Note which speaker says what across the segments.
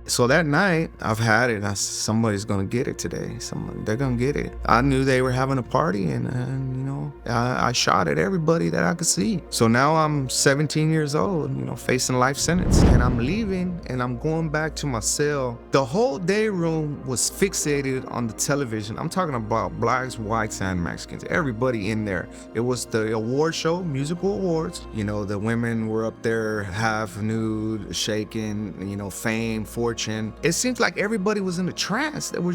Speaker 1: So that night, I've had it. Somebody's gonna get it today. They're gonna get it. I knew they were having a party, and I shot at everybody that I could see. So now I'm 17 years old, facing life sentence, and I'm leaving, and I'm going back to my cell. The whole day room was fixated on the television. I'm talking about blacks, whites, and Mexicans. Everybody in there. It was the award show, musical awards. The women were up there half nude, shaking. Fame, fortune. It seems like everybody was in a trance. That were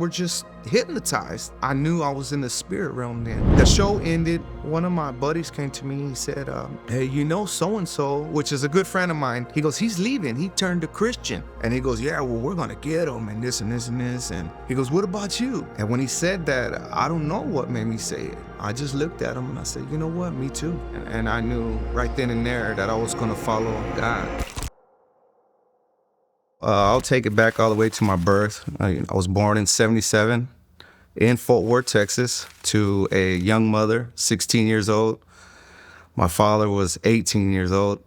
Speaker 1: just hypnotized. I knew I was in the spirit realm then. The show ended. One of my buddies came to me. He said, "Hey, so-and-so," which is a good friend of mine. He goes, "He's leaving. He turned to Christian." And he goes, "Yeah, well, we're gonna get him and this and this and this." And he goes, "What about you?" And when he said that, I don't know what made me say it. I just looked at him and I said, "You know what? Me too." And I knew right then and there that I was gonna follow God. I'll take it back all the way to my birth. I was born in 1977 in Fort Worth, Texas, to a young mother, 16 years old. My father was 18 years old.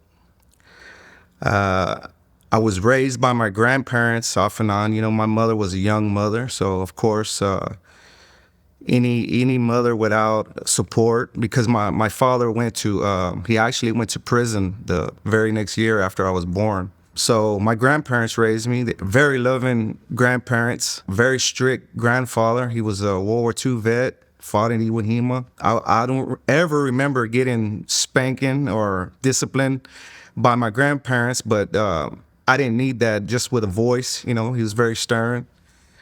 Speaker 1: I was raised by my grandparents off and on. My mother was a young mother, so of course, any mother without support, because my father he actually went to prison the very next year after I was born. So my grandparents raised me, very loving grandparents, very strict grandfather. He was a World War II vet, fought in Iwo Jima. I don't ever remember getting spanking or disciplined by my grandparents, but I didn't need that, just with a voice. He was very stern.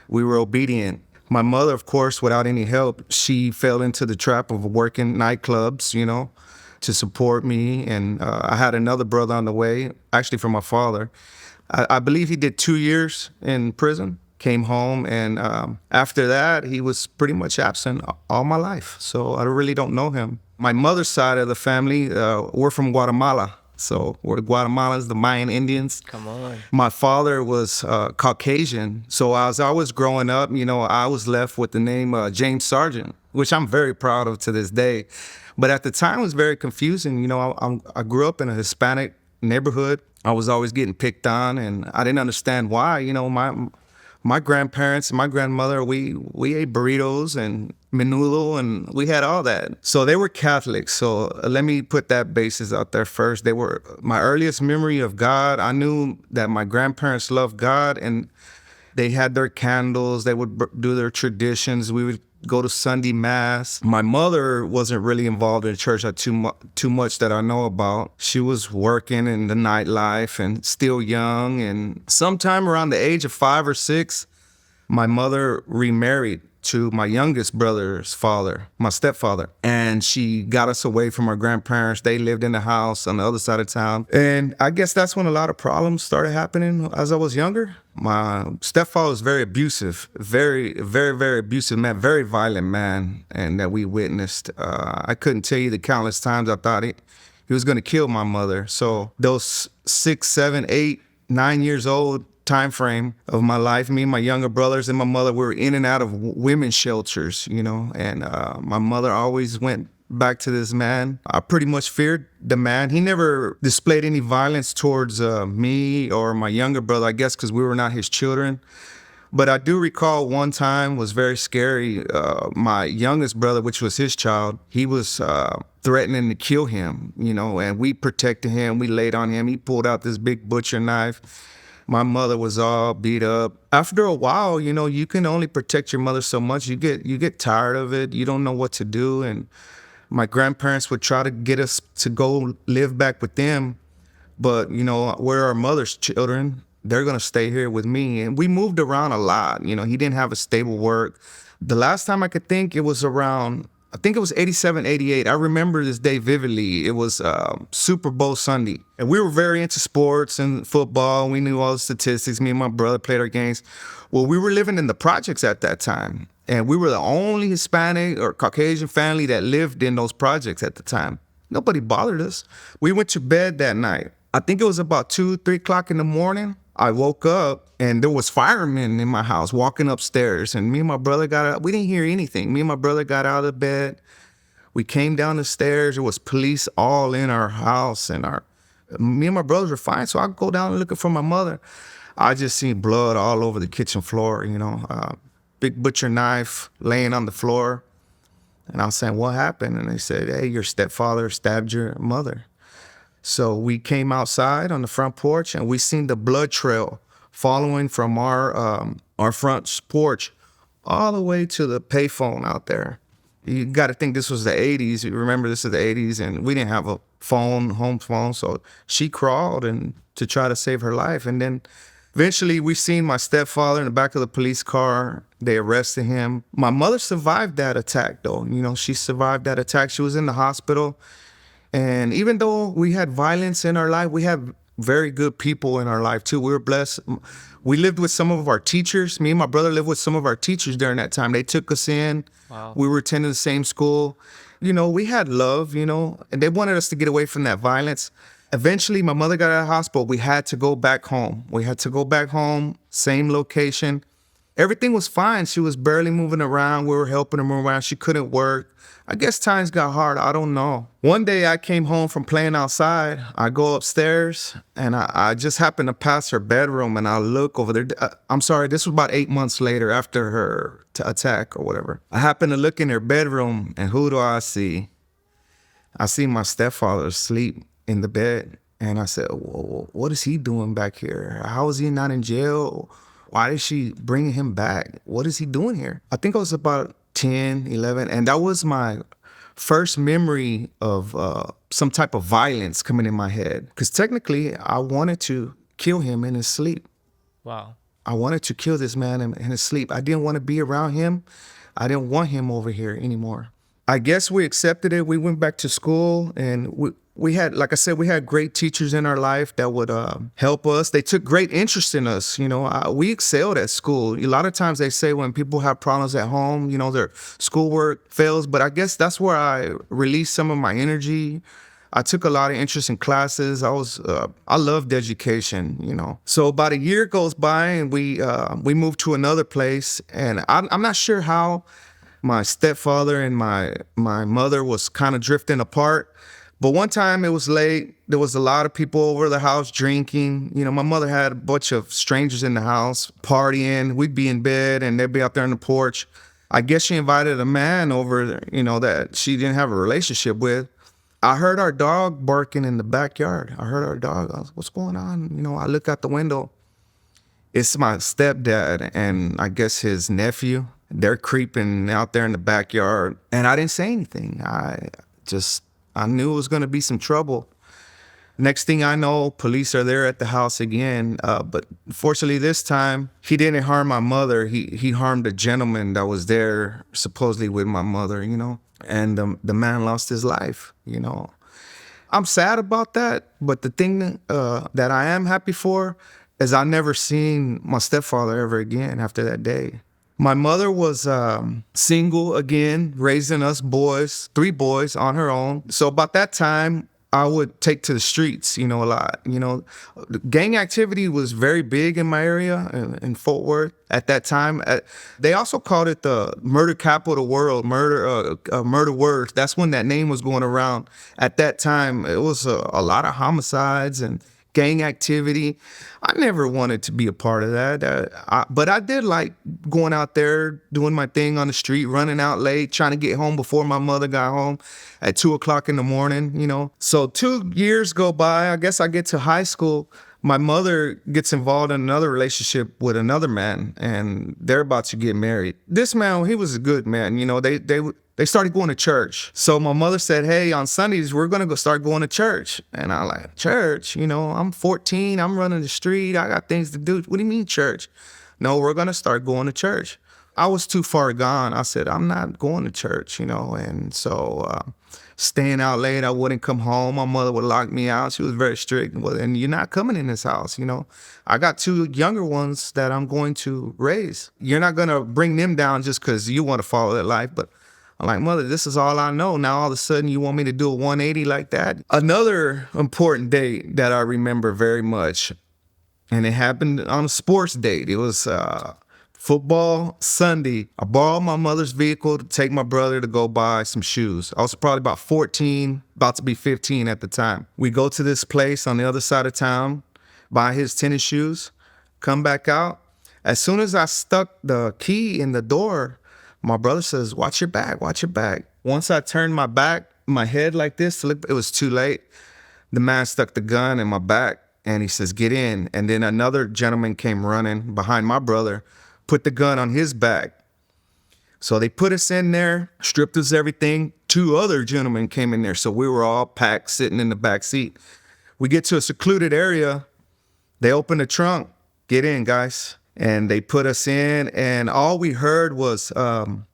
Speaker 1: We were obedient. My mother, of course, without any help, she fell into the trap of working nightclubs, to support me. And I had another brother on the way, actually from my father. I believe he did 2 years in prison, came home, and after that, he was pretty much absent all my life. So I really don't know him. My mother's side of the family, we're from Guatemala. So we're Guatemalans, the Mayan Indians.
Speaker 2: Come on.
Speaker 1: My father was Caucasian. So as I was growing up, I was left with the name James Sargent, which I'm very proud of to this day. But at the time, it was very confusing. I grew up in a Hispanic neighborhood. I was always getting picked on, and I didn't understand why. My grandparents and my grandmother, we ate burritos and menudo, and we had all that. So they were Catholics. So let me put that basis out there first. They were my earliest memory of God. I knew that my grandparents loved God, and they had their candles. They would do their traditions. We would go to Sunday Mass. My mother wasn't really involved in church too much that I know about. She was working in the nightlife and still young. And sometime around the age of 5 or 6, my mother remarried to my youngest brother's father, my stepfather. And she got us away from our grandparents. They lived in the house on the other side of town. And I guess that's when a lot of problems started happening as I was younger. My stepfather was very abusive, very, very, very abusive man, very violent man, and that we witnessed. I couldn't tell you the countless times I thought he was going to kill my mother. So those 6, 7, 8, 9 years old time frame of my life, me and my younger brothers and my mother were in and out of women's shelters, and my mother always went back to this man. I pretty much feared the man. He never displayed any violence towards me or my younger brother, I guess because we were not his children. But I do recall one time was very scary. My youngest brother, which was his child, he was threatening to kill him, and we protected him. We laid on him. He pulled out this big butcher knife. My mother was all beat up. After a while, you can only protect your mother so much. You get tired of it. You don't know what to do. And my grandparents would try to get us to go live back with them. But, we're our mother's children. They're going to stay here with me. And we moved around a lot. He didn't have a stable work. The last time I could think, it was around, I think it was 87, 88. I remember this day vividly. It was Super Bowl Sunday. And we were very into sports and football. We knew all the statistics. Me and my brother played our games. Well, we were living in the projects at that time. And we were the only Hispanic or Caucasian family that lived in those projects at the time. Nobody bothered us. We went to bed that night. I think it was about 2, 3 o'clock in the morning. I woke up and there was firemen in my house walking upstairs, and me and my brother got out. We didn't hear anything. Me and my brother got out of bed. We came down the stairs. There was police all in our house, and me and my brothers were fine. So I go down looking for my mother. I just seen blood all over the kitchen floor, big butcher knife laying on the floor. And I was saying, what happened? And they said, hey, your stepfather stabbed your mother. So we came outside on the front porch and we seen the blood trail following from our front porch all the way to the payphone out there. You got to think this was the 80s. You remember this is the 80s, and we didn't have a home phone. So she crawled and to try to save her life. And then eventually we seen my stepfather in the back of the police car. They arrested him. My mother survived that attack, though. She survived that attack. She was in the hospital. And even though we had violence in our life, we had very good people in our life, too. We were blessed. We lived with some of our teachers. Me and my brother lived with some of our teachers during that time. They took us in.
Speaker 2: Wow.
Speaker 1: We were attending the same school. We had love, and they wanted us to get away from that violence. Eventually, my mother got out of the hospital. We had to go back home. Same location. Everything was fine. She was barely moving around. We were helping her move around. She couldn't work. I guess times got hard. I don't know. One day I came home from playing outside. I go upstairs and I just happened to pass her bedroom and I look over there. I'm sorry, this was about 8 months later after her attack or whatever. I happened to look in her bedroom and who do I see? I see my stepfather asleep in the bed. And I said, well, what is he doing back here? How is he not in jail? Why is she bringing him back? What is he doing here? I think I was about 10, 11, and that was my first memory of some type of violence coming in my head. Because technically, I wanted to kill him in his sleep.
Speaker 2: Wow.
Speaker 1: I wanted to kill this man in his sleep. I didn't want to be around him. I didn't want him over here anymore. I guess we accepted it. We went back to school, and we had, like I said, we had great teachers in our life that would help us. They took great interest in us. We excelled at school. A lot of times they say when people have problems at home, their schoolwork fails. But I guess that's where I released some of my energy. I took a lot of interest in classes. I loved education, So about a year goes by and we moved to another place. And I'm not sure how my stepfather and my mother was kind of drifting apart. But one time it was late. There was a lot of people over the house drinking. My mother had a bunch of strangers in the house partying. We'd be in bed and they'd be out there on the porch. I guess she invited a man over, that she didn't have a relationship with. I heard our dog barking in the backyard. I was, what's going on? I look out the window. It's my stepdad and I guess his nephew. They're creeping out there in the backyard. And I didn't say anything. I knew it was going to be some trouble. Next thing I know, police are there at the house again. But fortunately, this time, he didn't harm my mother. He harmed a gentleman that was there supposedly with my mother, And the man lost his life, I'm sad about that. But the thing that I am happy for is I never seen my stepfather ever again after that day. My mother was single again, raising us boys, 3 boys on her own. So about that time, I would take to the streets, a lot. Gang activity was very big in my area in Fort Worth at that time. They also called it the murder capital of the world, murder words. That's when that name was going around. At that time, it was a lot of homicides and gang activity. I never wanted to be a part of that. But I did like going out there, doing my thing on the street, running out late, trying to get home before my mother got home at 2:00 in the morning, So 2 years go by. I guess I get to high school. My mother gets involved in another relationship with another man, and they're about to get married. This man, he was a good man. They started going to church. So my mother said, hey, on Sundays, we're going to start going to church. And I'm like, church? I'm 14. I'm running the street. I got things to do. What do you mean church? No, we're going to start going to church. I was too far gone. I said, I'm not going to church, And so staying out late, I wouldn't come home. My mother would lock me out. She was very strict. Well, and you're not coming in this house, I got 2 younger ones that I'm going to raise. You're not going to bring them down just because you want to follow that life. But I'm like, mother, this is all I know. Now, all of a sudden, you want me to do a 180 like that? Another important date that I remember very much, and it happened on a sports date. It was football Sunday. I borrowed my mother's vehicle to take my brother to go buy some shoes. I was probably about 14, about to be 15 at the time. We go to this place on the other side of town, buy his tennis shoes. come back out. As soon as I stuck the key in the door, my brother says, watch your back, watch your back. Once I turned my head like this to look, it was too late. The man stuck the gun in my back and he says, get in. And then another gentleman came running behind my brother, put the gun on his back. So they put us in there, stripped us everything. 2 other gentlemen came in there. So we were all packed, sitting in the back seat. We get to a secluded area. They open the trunk, get in, guys. And they put us in, and all we heard was,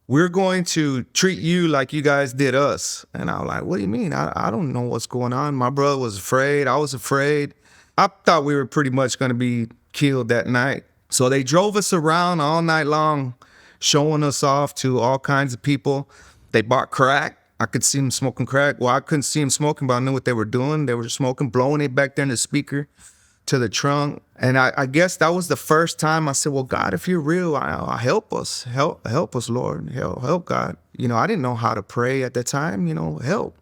Speaker 1: we're going to treat you like you guys did us. And I was like, what do you mean? I don't know what's going on. My brother was afraid. I was afraid. I thought we were pretty much going to be killed that night. So they drove us around all night long, showing us off to all kinds of people. They bought crack. I could see them smoking crack. Well, I couldn't see them smoking, but I knew what they were doing. They were smoking, blowing it back there in the speaker to the trunk. And I guess that was the first time I said, well, God, if you're real, I help us. Help us, Lord. Help, God. I didn't know how to pray at the time, help.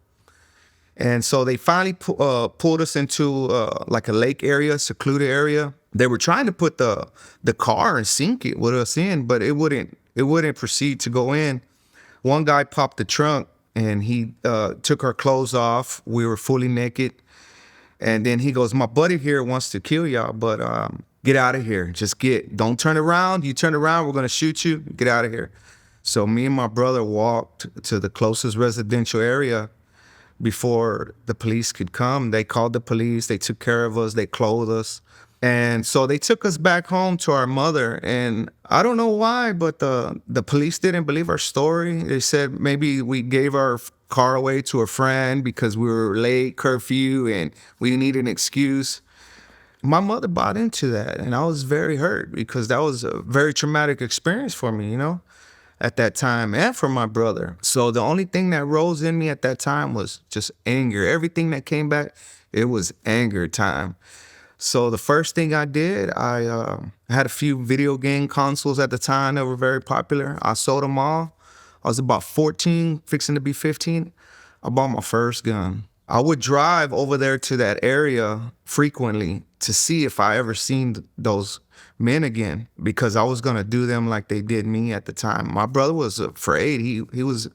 Speaker 1: And so they finally pulled us into like a lake area, secluded area. They were trying to put the car and sink it with us in, but it wouldn't proceed to go in. One guy popped the trunk and he took our clothes off. We were fully naked. And then he goes, my buddy here wants to kill y'all, but get out of here. Don't turn around. You turn around, we're going to shoot you. Get out of here. So me and my brother walked to the closest residential area before the police could come. They called the police. They took care of us. They clothed us. And so they took us back home to our mother. And I don't know why, but the police didn't believe our story. They said maybe we gave our car away to a friend because we were late, curfew, and we needed an excuse. My mother bought into that, and I was very hurt because that was a very traumatic experience for me, at that time, and for my brother. So the only thing that rose in me at that time was just anger. Everything that came back, it was anger time. So the first thing I did, I had a few video game consoles at the time that were very popular. I sold them all. I was about 14, fixing to be 15. I bought my first gun. I would drive over there to that area frequently to see if I ever seen those men again, because I was going to do them like they did me at the time. My brother was afraid. He was,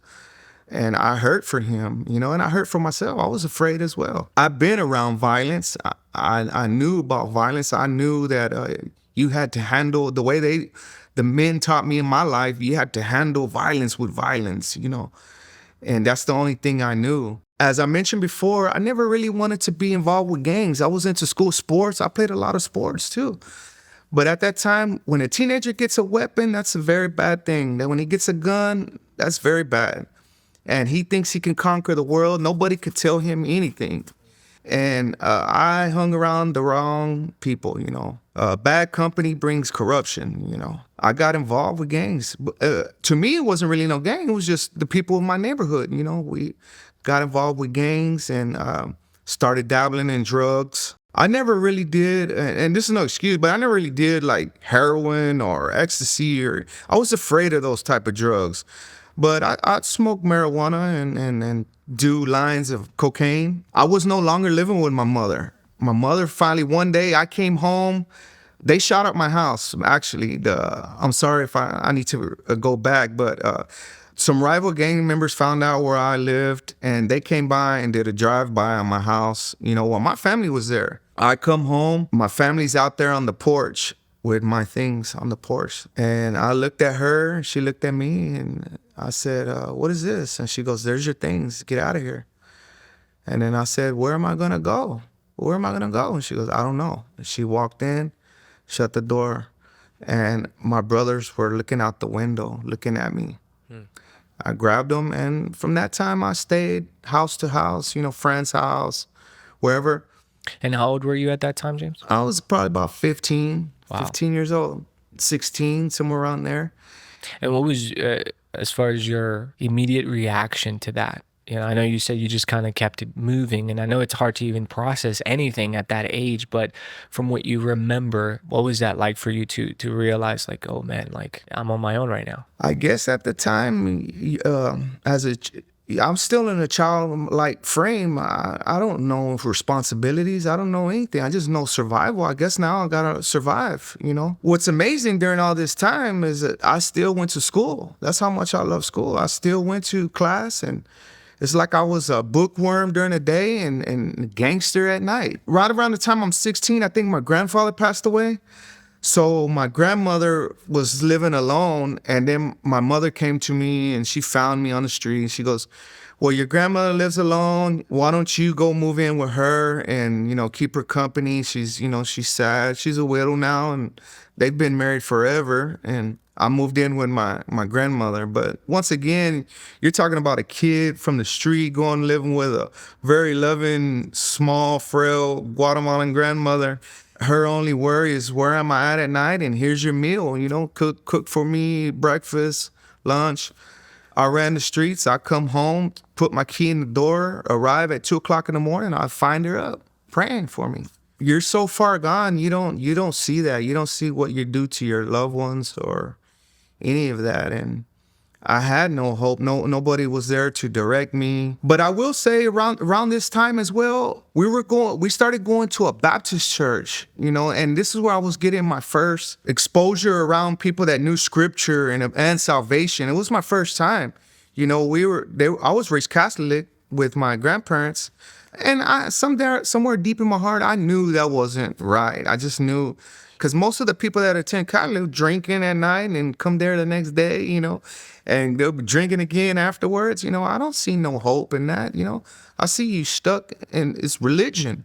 Speaker 1: and I hurt for him, and I hurt for myself. I was afraid as well. I've been around violence. I knew about violence. I knew that you had to handle the way the men taught me in my life. You had to handle violence with violence, and that's the only thing I knew. As I mentioned before, I never really wanted to be involved with gangs. I was into school sports. I played a lot of sports too. But at that time, when a teenager gets a weapon, that's a very bad thing. Then when he gets a gun, that's very bad. And he thinks he can conquer the world. Nobody could tell him anything. And I hung around the wrong people, Bad company brings corruption, I got involved with gangs. To me, it wasn't really no gang. It was just the people in my neighborhood, We got involved with gangs and started dabbling in drugs. I never really did, and this is no excuse, but I never really did like heroin or ecstasy, or I was afraid of those type of drugs. But I'd smoke marijuana and do lines of cocaine. I was no longer living with my mother. My mother finally, one day I came home. They shot up my house, actually. I'm sorry if I need to go back, but some rival gang members found out where I lived, and they came by and did a drive-by on my house. While my family was there. I come home, my family's out there on the porch with my things on the porch. And I looked at her, she looked at me, and I said, what is this? And she goes, there's your things, get out of here. And then I said, where am I gonna go? Where am I gonna go? And she goes, I don't know. And she walked in, shut the door, and my brothers were looking out the window, looking at me. I grabbed them, and from that time I stayed house to house, friend's house, wherever.
Speaker 2: And how old were you at that time, James?
Speaker 1: I was probably about 15,
Speaker 2: Wow.
Speaker 1: 15 years old, 16, somewhere around there.
Speaker 2: And what was, as far as your immediate reaction to that? I know you said you just kind of kept it moving, and I know it's hard to even process anything at that age, but from what you remember, what was that like for you to realize, like, oh man, like I'm on my own right now?
Speaker 1: I guess at the time, as I'm still in a childlike frame. I don't know responsibilities. I don't know anything. I just know survival. I guess now I gotta survive, you know? What's amazing during all this time is that I still went to school. That's how much I love school. I still went to class, and it's like I was a bookworm during the day and gangster at night. Right around the time I'm 16, I think my grandfather passed away. So my grandmother was living alone, and then my mother came to me and she found me on the street. She goes, well, your grandmother lives alone. Why don't you go move in with her and, you know, keep her company? She's, you know, she's sad. She's a widow now, and they've been married forever. And I moved in with my grandmother. But once again, you're talking about a kid from the street going living with a very loving, small, frail Guatemalan grandmother. Her only worry is where am I at night, and here's your meal. You know, cook for me breakfast, lunch. I ran the streets. I come home, put my key in the door, arrive at 2 o'clock in the morning. I find her up praying for me. You're so far gone. You don't see that. You don't see what you do to your loved ones or any of that. And I had no hope. Nobody was there to direct me. But I will say around this time as well, we started going to a Baptist church, you know, and this is where I was getting my first exposure around people that knew scripture and salvation. It was my first time. You know, I was raised Catholic with my grandparents, and somewhere deep in my heart, I knew that wasn't right. I just knew, because most of the people that attend Catholic drinking at night and come there the next day, you know, and they'll be drinking again afterwards. You know, I don't see no hope in that. You know, I see you stuck in it's religion.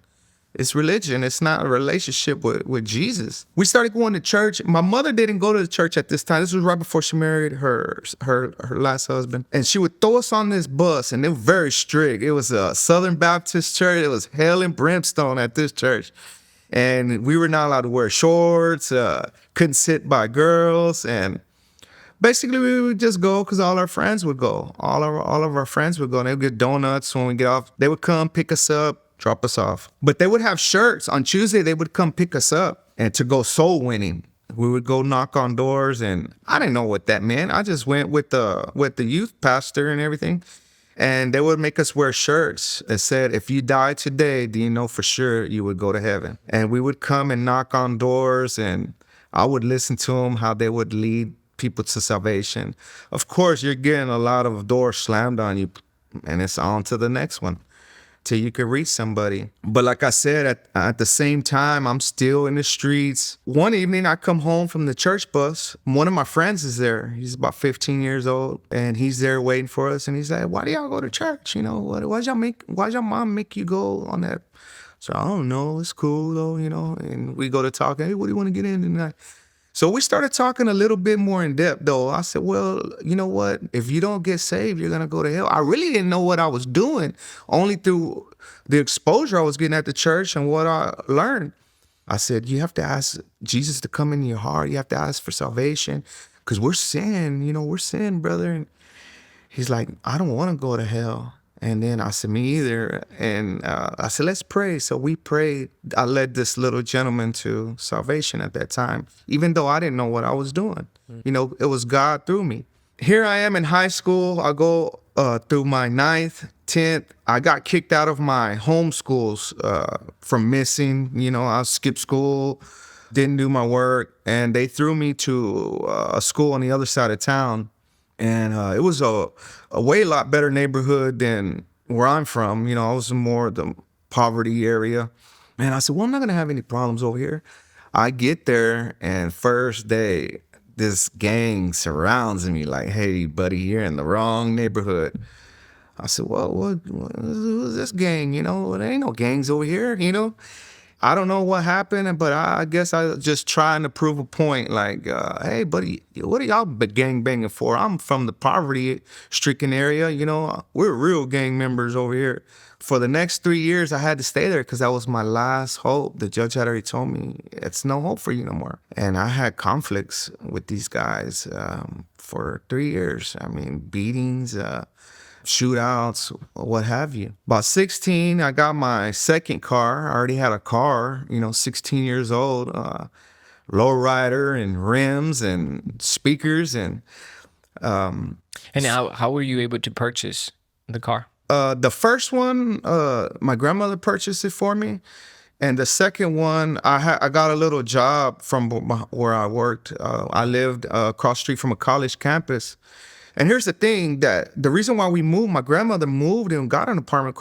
Speaker 1: It's religion. It's not a relationship with Jesus. We started going to church. My mother didn't go to the church at this time. This was right before she married her last husband. And she would throw us on this bus, and they were very strict. It was a Southern Baptist church. It was hell and brimstone at this church. And we were not allowed to wear shorts, couldn't sit by girls. And basically we would just go because all our friends would go. All of our friends would go, and they would get donuts when we get off. They would come pick us up, drop us off. But they would have shirts. On Tuesday, they would come pick us up and to go soul winning. We would go knock on doors, and I didn't know what that meant. I just went with the youth pastor and everything. And they would make us wear shirts that said, if you die today, do you know for sure you would go to heaven? And we would come and knock on doors, and I would listen to them, how they would lead people to salvation. Of course, you're getting a lot of doors slammed on you, and it's on to the next one till you can reach somebody. But like I said, at the same time, I'm still in the streets. One evening, I come home from the church bus. One of my friends is there. He's about 15 years old, and he's there waiting for us. And he's like, why do y'all go to church? You know, why'd your mom make you go on that? So I don't know. It's cool though, you know. And we go to talk. Hey, what do you want to get in tonight? So we started talking a little bit more in depth, though. I said, well, you know what? If you don't get saved, you're going to go to hell. I really didn't know what I was doing, only through the exposure I was getting at the church and what I learned. I said, you have to ask Jesus to come in your heart. You have to ask for salvation, because we're sin, brother. And he's like, I don't want to go to hell. And then I said, me either. And I said, let's pray. So we prayed. I led this little gentleman to salvation at that time, even though I didn't know what I was doing. You know, it was God through me. Here I am in high school. I go through my 9th, 10th. I got kicked out of my home schools from missing. You know, I skipped school, didn't do my work. And they threw me to a school on the other side of town. And it was a way lot better neighborhood than where I'm from. You know, I was in more of the poverty area. And I said, well, I'm not going to have any problems over here. I get there, and first day, this gang surrounds me like, hey, buddy, you're in the wrong neighborhood. I said, well, who's this gang? You know, there ain't no gangs over here, you know. I don't know what happened, but I guess I was just trying to prove a point. Like, hey, buddy, what are y'all gang banging for? I'm from the poverty-stricken area. You know, we're real gang members over here. For the next 3 years, I had to stay there because that was my last hope. The judge had already told me, it's no hope for you no more. And I had conflicts with these guys for 3 years. I mean, beatings, shootouts, what have you. About 16, I got my second car. I already had a car, you know, 16 years old, lowrider and rims and speakers. And
Speaker 2: And how were you able to purchase the car?
Speaker 1: The first one, my grandmother purchased it for me. And the second one, I got a little job from where I worked. I lived across the street from a college campus. And here's the thing, that the reason why we moved, my grandmother moved and got an apartment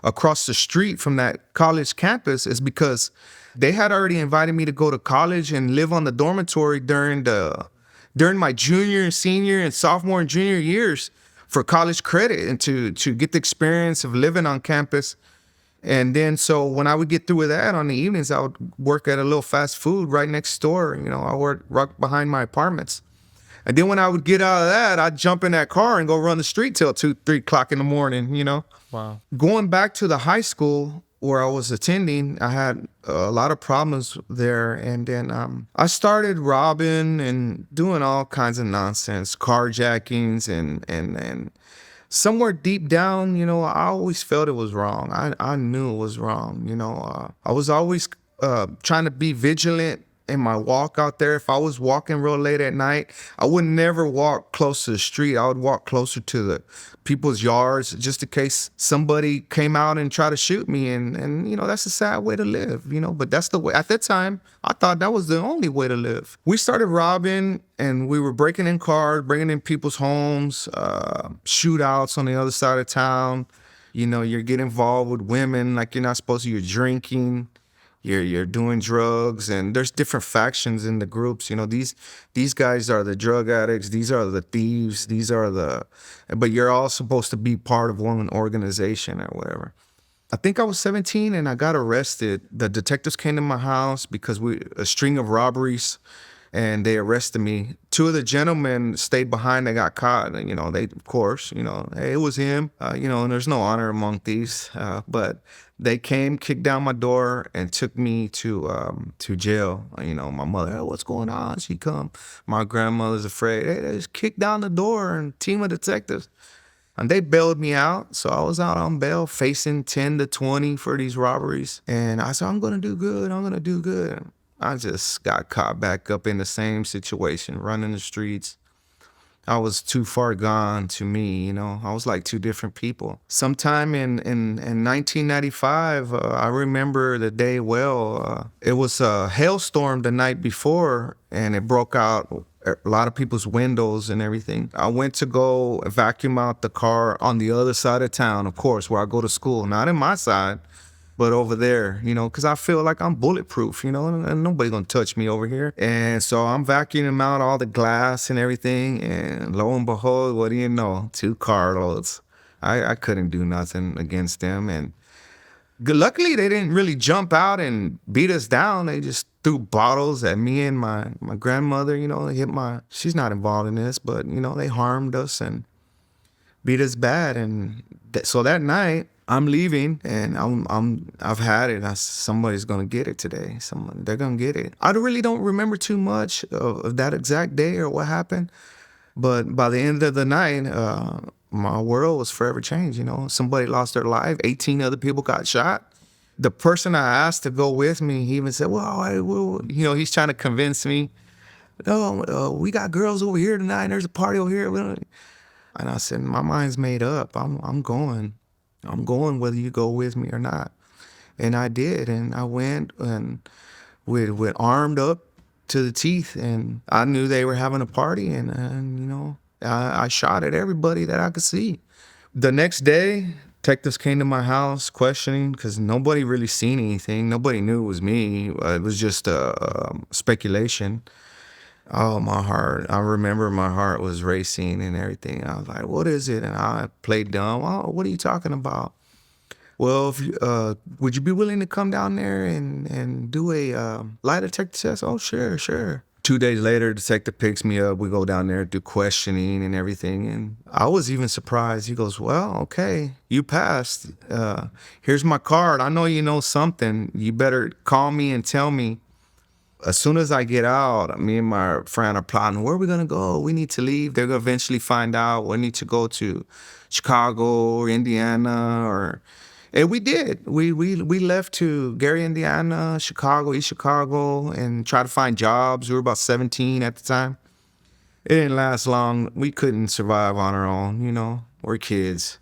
Speaker 1: across the street from that college campus, is because they had already invited me to go to college and live on the dormitory during my junior, senior, and sophomore and junior years for college credit, and to get the experience of living on campus. And then, so when I would get through with that on the evenings, I would work at a little fast food right next door. I worked right behind my apartments. And then when I would get out of that, I'd jump in that car and go run the street till 2, 3 o'clock in the morning.
Speaker 2: Wow.
Speaker 1: Going back to the high school where I was attending, I had a lot of problems there. And then I started robbing and doing all kinds of nonsense, carjackings, and somewhere deep down, I always felt it was wrong. I knew it was wrong. I was always trying to be vigilant in my walk out there. If I was walking real late at night, I would never walk close to the street. I would walk closer to the people's yards, just in case somebody came out and tried to shoot me. And that's a sad way to live, but that's the way. At that time, I thought that was the only way to live. We started robbing, and we were breaking in cars, bringing in people's homes, shootouts on the other side of town. You're getting involved with women like you're not supposed to. You're drinking. You're doing drugs, and there's different factions in the groups. These guys are the drug addicts. These are the thieves. But you're all supposed to be part of one organization or whatever. I think I was 17 and I got arrested. The detectives came to my house because a string of robberies, and they arrested me. 2 of the gentlemen stayed behind. They got caught. They, of course, hey, it was him. And there's no honor among thieves. But they came, kicked down my door, and took me to jail. My mother, hey, what's going on? She come. My grandmother's afraid. Hey, they just kicked down the door, and team of detectives. And they bailed me out. So I was out on bail facing 10 to 20 for these robberies. And I said, I'm going to do good. I'm going to do good. I just got caught back up in the same situation, running the streets. I was too far gone to me, I was like 2 different people. Sometime in 1995, I remember the day well. It was a hailstorm the night before, and it broke out a lot of people's windows and everything. I went to go vacuum out the car on the other side of town, of course, where I go to school, not in my side, but over there, because I feel like I'm bulletproof, and nobody gonna touch me over here. And so I'm vacuuming out all the glass and everything, and lo and behold, what do you know? 2 carloads. I couldn't do nothing against them, and luckily they didn't really jump out and beat us down. They just threw bottles at me and my grandmother. She's not involved in this, but they harmed us and beat us bad. And so that night, I'm leaving, and I've had it. Somebody's gonna get it today. They're gonna get it. I really don't remember too much of that exact day or what happened, but by the end of the night, my world was forever changed. Somebody lost their life. 18 other people got shot. The person I asked to go with me, he even said, "Well, he's trying to convince me. No, we got girls over here tonight. There's a party over here." And I said, "My mind's made up. I'm going. I'm going whether you go with me or not." And I did, and I went and with armed up to the teeth, and I knew they were having a party, and I shot at everybody that I could see. The next day, detectives came to my house questioning, because nobody really seen anything. Nobody knew it was me. It was just speculation. Oh, my heart. I remember my heart was racing and everything. I was like, what is it? And I played dumb. Oh, what are you talking about? Well, would you be willing to come down there and do a lie detector test? Oh, sure. 2 days later, the detective picks me up. We go down there, do questioning and everything. And I was even surprised. He goes, well, okay, you passed. Here's my card. I know you know something. You better call me and tell me. As soon as I get out, me and my friend are plotting, where are we going to go? We need to leave. They're going to eventually find out. We need to go to Chicago or Indiana. And we did. We left to Gary, Indiana, Chicago, East Chicago, and try to find jobs. We were about 17 at the time. It didn't last long. We couldn't survive on our own, We're kids.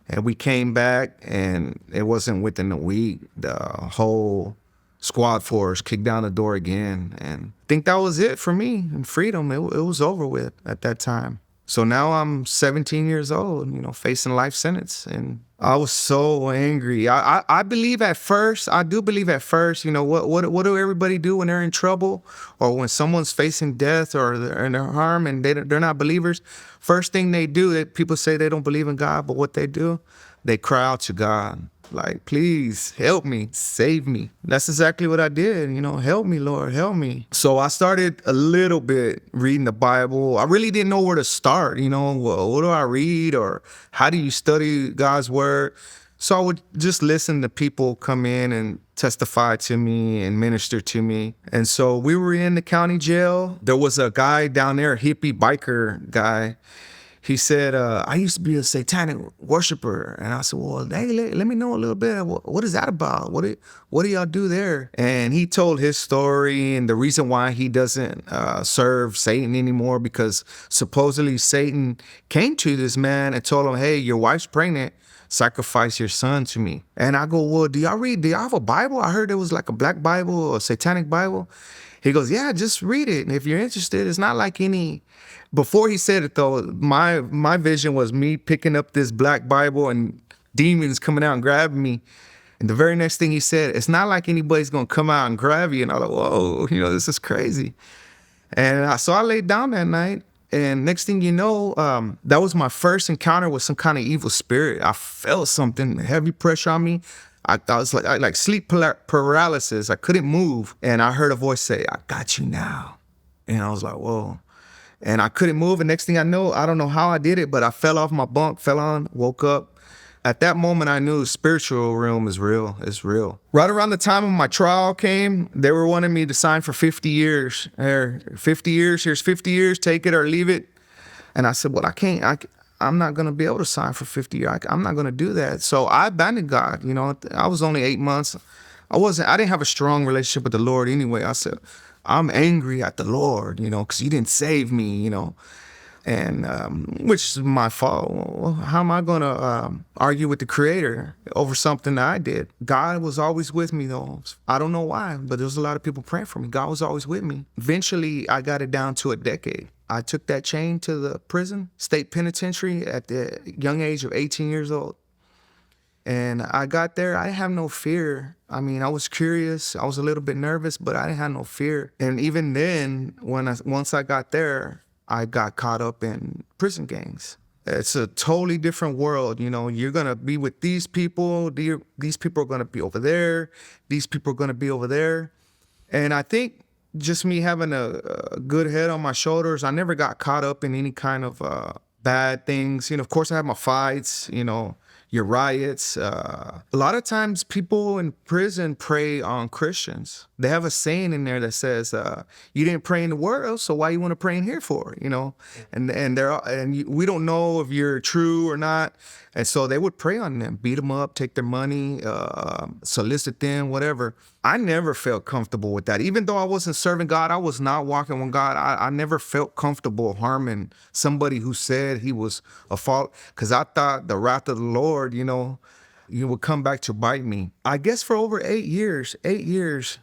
Speaker 1: And we came back, and it wasn't within a week. The whole squad force kicked down the door again. And I think that was it for me and freedom. It was over with at that time. So now I'm 17 years old, facing life sentence. And I was so angry. I believe at first, I do believe at first, what do everybody do when they're in trouble or when someone's facing death or they're in harm and they're not believers? First thing they do, people say they don't believe in God, but what they do, they cry out to God. Like, please help me, save me. That's exactly what I did. Help me, Lord, help me. So I started a little bit reading the Bible. I really didn't know where to start. What do I read or how do you study God's word? So I would just listen to people come in and testify to me and minister to me. And so we were in the county jail. There was a guy down there, a hippie biker guy. He said, I used to be a satanic worshiper. And I said, well, hey, let me know a little bit. What is that about? What do y'all do there? And he told his story and the reason why he doesn't serve Satan anymore, because supposedly Satan came to this man and told him, hey, your wife's pregnant. Sacrifice your son to me. And I go, well, do y'all have a Bible? I heard there was like a black Bible or a satanic Bible. He goes, yeah, just read it. And if you're interested, it's not like any. Before he said it, though, my vision was me picking up this black Bible and demons coming out and grabbing me. And the very next thing he said, it's not like anybody's going to come out and grab you. And I was like, whoa, this is crazy. And so I laid down that night. And next thing you know, that was my first encounter with some kind of evil spirit. I felt something, heavy pressure on me. I was like sleep paralysis. I couldn't move. And I heard a voice say, I got you now. And I was like, whoa. And I couldn't move. And next thing I know, I don't know how I did it, but I fell off my bunk, woke up. At that moment, I knew the spiritual realm is real. It's real. Right around the time of my trial came, they were wanting me to sign for 50 years. 50 years, here's 50 years, take it or leave it. And I said, well, I can't. I'm not going to be able to sign for 50 years. I'm not going to do that. So I abandoned God. I was only 8 months. I didn't have a strong relationship with the Lord anyway. I said, I'm angry at the Lord, because he didn't save me, and which is my fault. Well, how am I going to argue with the Creator over something that I did? God was always with me, though. I don't know why, but there was a lot of people praying for me. God was always with me. Eventually, I got it down to a decade. I took that chain to the prison, state penitentiary, at the young age of 18 years old. And I got there, I didn't have no fear. I mean, I was curious, I was a little bit nervous, but I didn't have no fear. And even then, once I got there, I got caught up in prison gangs. It's a totally different world. You're gonna be with these people, these people are gonna be over there, these people are gonna be over there. And I think just me having a good head on my shoulders, I never got caught up in any kind of bad things. Of course I had my fights, your riots. A lot of times people in prison prey on Christians. They have a saying in there that says, you didn't pray in the world, so why you want to pray in here for, And we don't know if you're true or not. And so they would prey on them, beat them up, take their money, solicit them, whatever. I never felt comfortable with that. Even though I wasn't serving God, I was not walking with God. I never felt comfortable harming somebody who said he was a fault, because I thought the wrath of the Lord, you would come back to bite me. I guess for over 8 years,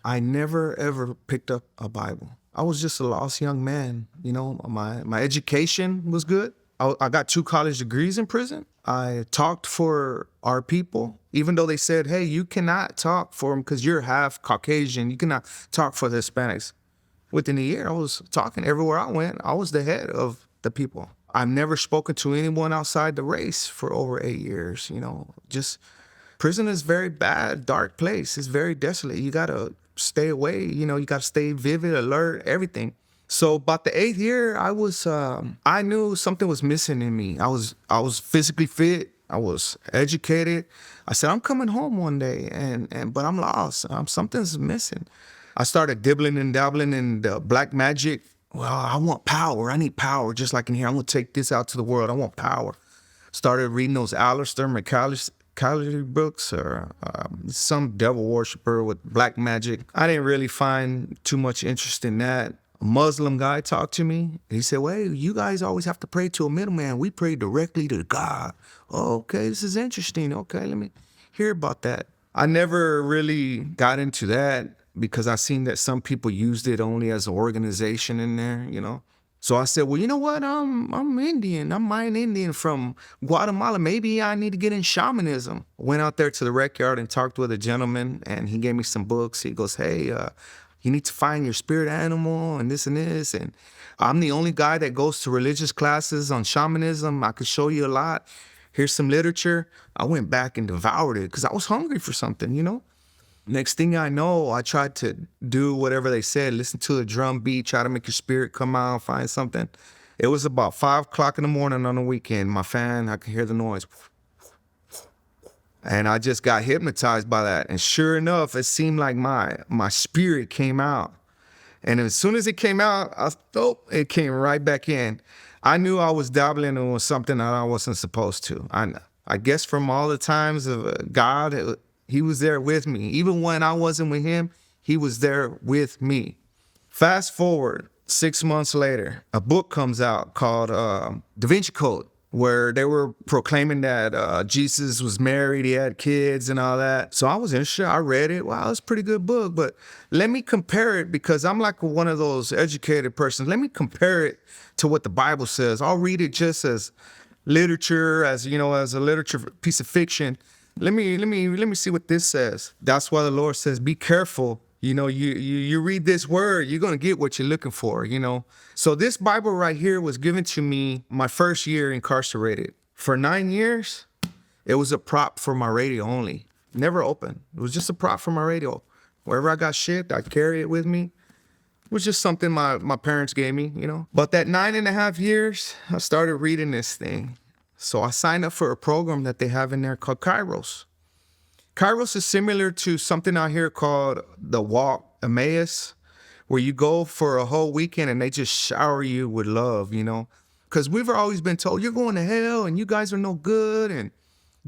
Speaker 1: I never ever picked up a Bible. I was just a lost young man. My education was good. I got 2 college degrees in prison. I talked for our people, even though they said, hey, you cannot talk for them because you're half Caucasian. You cannot talk for the Hispanics. Within a year, I was talking everywhere I went. I was the head of the people. I've never spoken to anyone outside the race for over 8 years. Just prison is very bad, dark place. It's very desolate. You got to stay away. You got to stay vivid, alert, everything. So about the 8th year, I knew something was missing in me. I was physically fit. I was educated. I said, I'm coming home one day, but I'm lost. Something's missing. I started dibbling and dabbling in the black magic. Well, I want power. I need power, just like in here. I'm going to take this out to the world. I want power. Started reading those Aleister McCallister books, or some devil worshiper with black magic. I didn't really find too much interest in that. Muslim guy talked to me. He said, well, hey, you guys always have to pray to a middleman. We pray directly to God. Oh, okay, this is interesting. Okay, let me hear about that. I never really got into that because I seen that some people used it only as an organization in there, you know. So I said, well, you know what? I'm Indian. I'm Mayan Indian from Guatemala. Maybe I need to get in shamanism. Went out there to the rec yard and talked with a gentleman, and he gave me some books. He goes, hey, you need to find your spirit animal and this and this. And I'm the only guy that goes to religious classes on shamanism. I could show you a lot. Here's some literature. I went back and devoured it because I was hungry for something, you know? Next thing I know, I tried to do whatever they said, listen to the drum beat, try to make your spirit come out, find something. It was about 5 o'clock in the morning on the weekend. My fan, I could hear the noise. And I just got hypnotized by that. And sure enough, it seemed like my spirit came out. And as soon as it came out, it came right back in. I knew I was dabbling in something that I wasn't supposed to. I guess from all the times of God, he was there with me. Even when I wasn't with him, he was there with me. Fast forward 6 months later, a book comes out called Da Vinci Code, where they were proclaiming that Jesus was married, he had kids and all that. So I was interested. I read it. Wow, it's a pretty good book. But let me compare it, because I'm like one of those educated persons. Let me compare it to what the Bible says. I'll read it just as literature, as you know, as a literature piece of fiction. Let me see what this says. That's why the Lord says, be careful. You know, you read this word, you're going to get what you're looking for, you know. So this Bible right here was given to me my first year incarcerated. For 9 years, it was a prop for my radio only. Never open. It was just a prop for my radio. Wherever I got shipped, I'd carry it with me. It was just something my parents gave me, you know. But that 9.5 years, I started reading this thing. So I signed up for a program that they have in there called Kairos. Kairos is similar to something out here called the Walk Emmaus, where you go for a whole weekend and they just shower you with love, you know? Because we've always been told, you're going to hell and you guys are no good and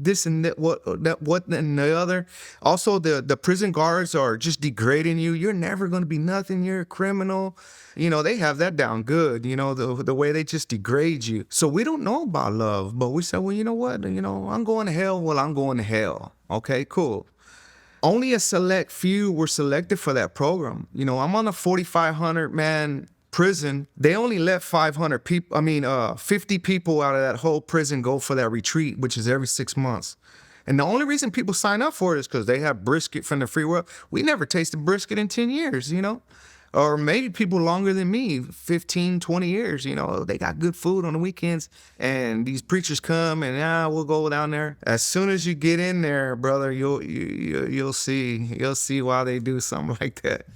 Speaker 1: this and that, what and the other. Also, the prison guards are just degrading you. You're never going to be nothing. You're a criminal. You know, they have that down good, you know, the way they just degrade you. So we don't know about love, but we say, well, you know what? You know, I'm going to hell. Well, I'm going to hell. Okay, cool. Only a select few were selected for that program. You know, I'm on a 4,500 man prison. They only let 500 people, 50 people out of that whole prison go for that retreat, which is every 6 months. And the only reason people sign up for it is because they have brisket from the free world. We never tasted brisket in 10 years, you know, or maybe people longer than me, 15, 20 years, you know, they got good food on the weekends and these preachers come and we'll go down there. As soon as you get in there, brother, you'll see why they do something like that.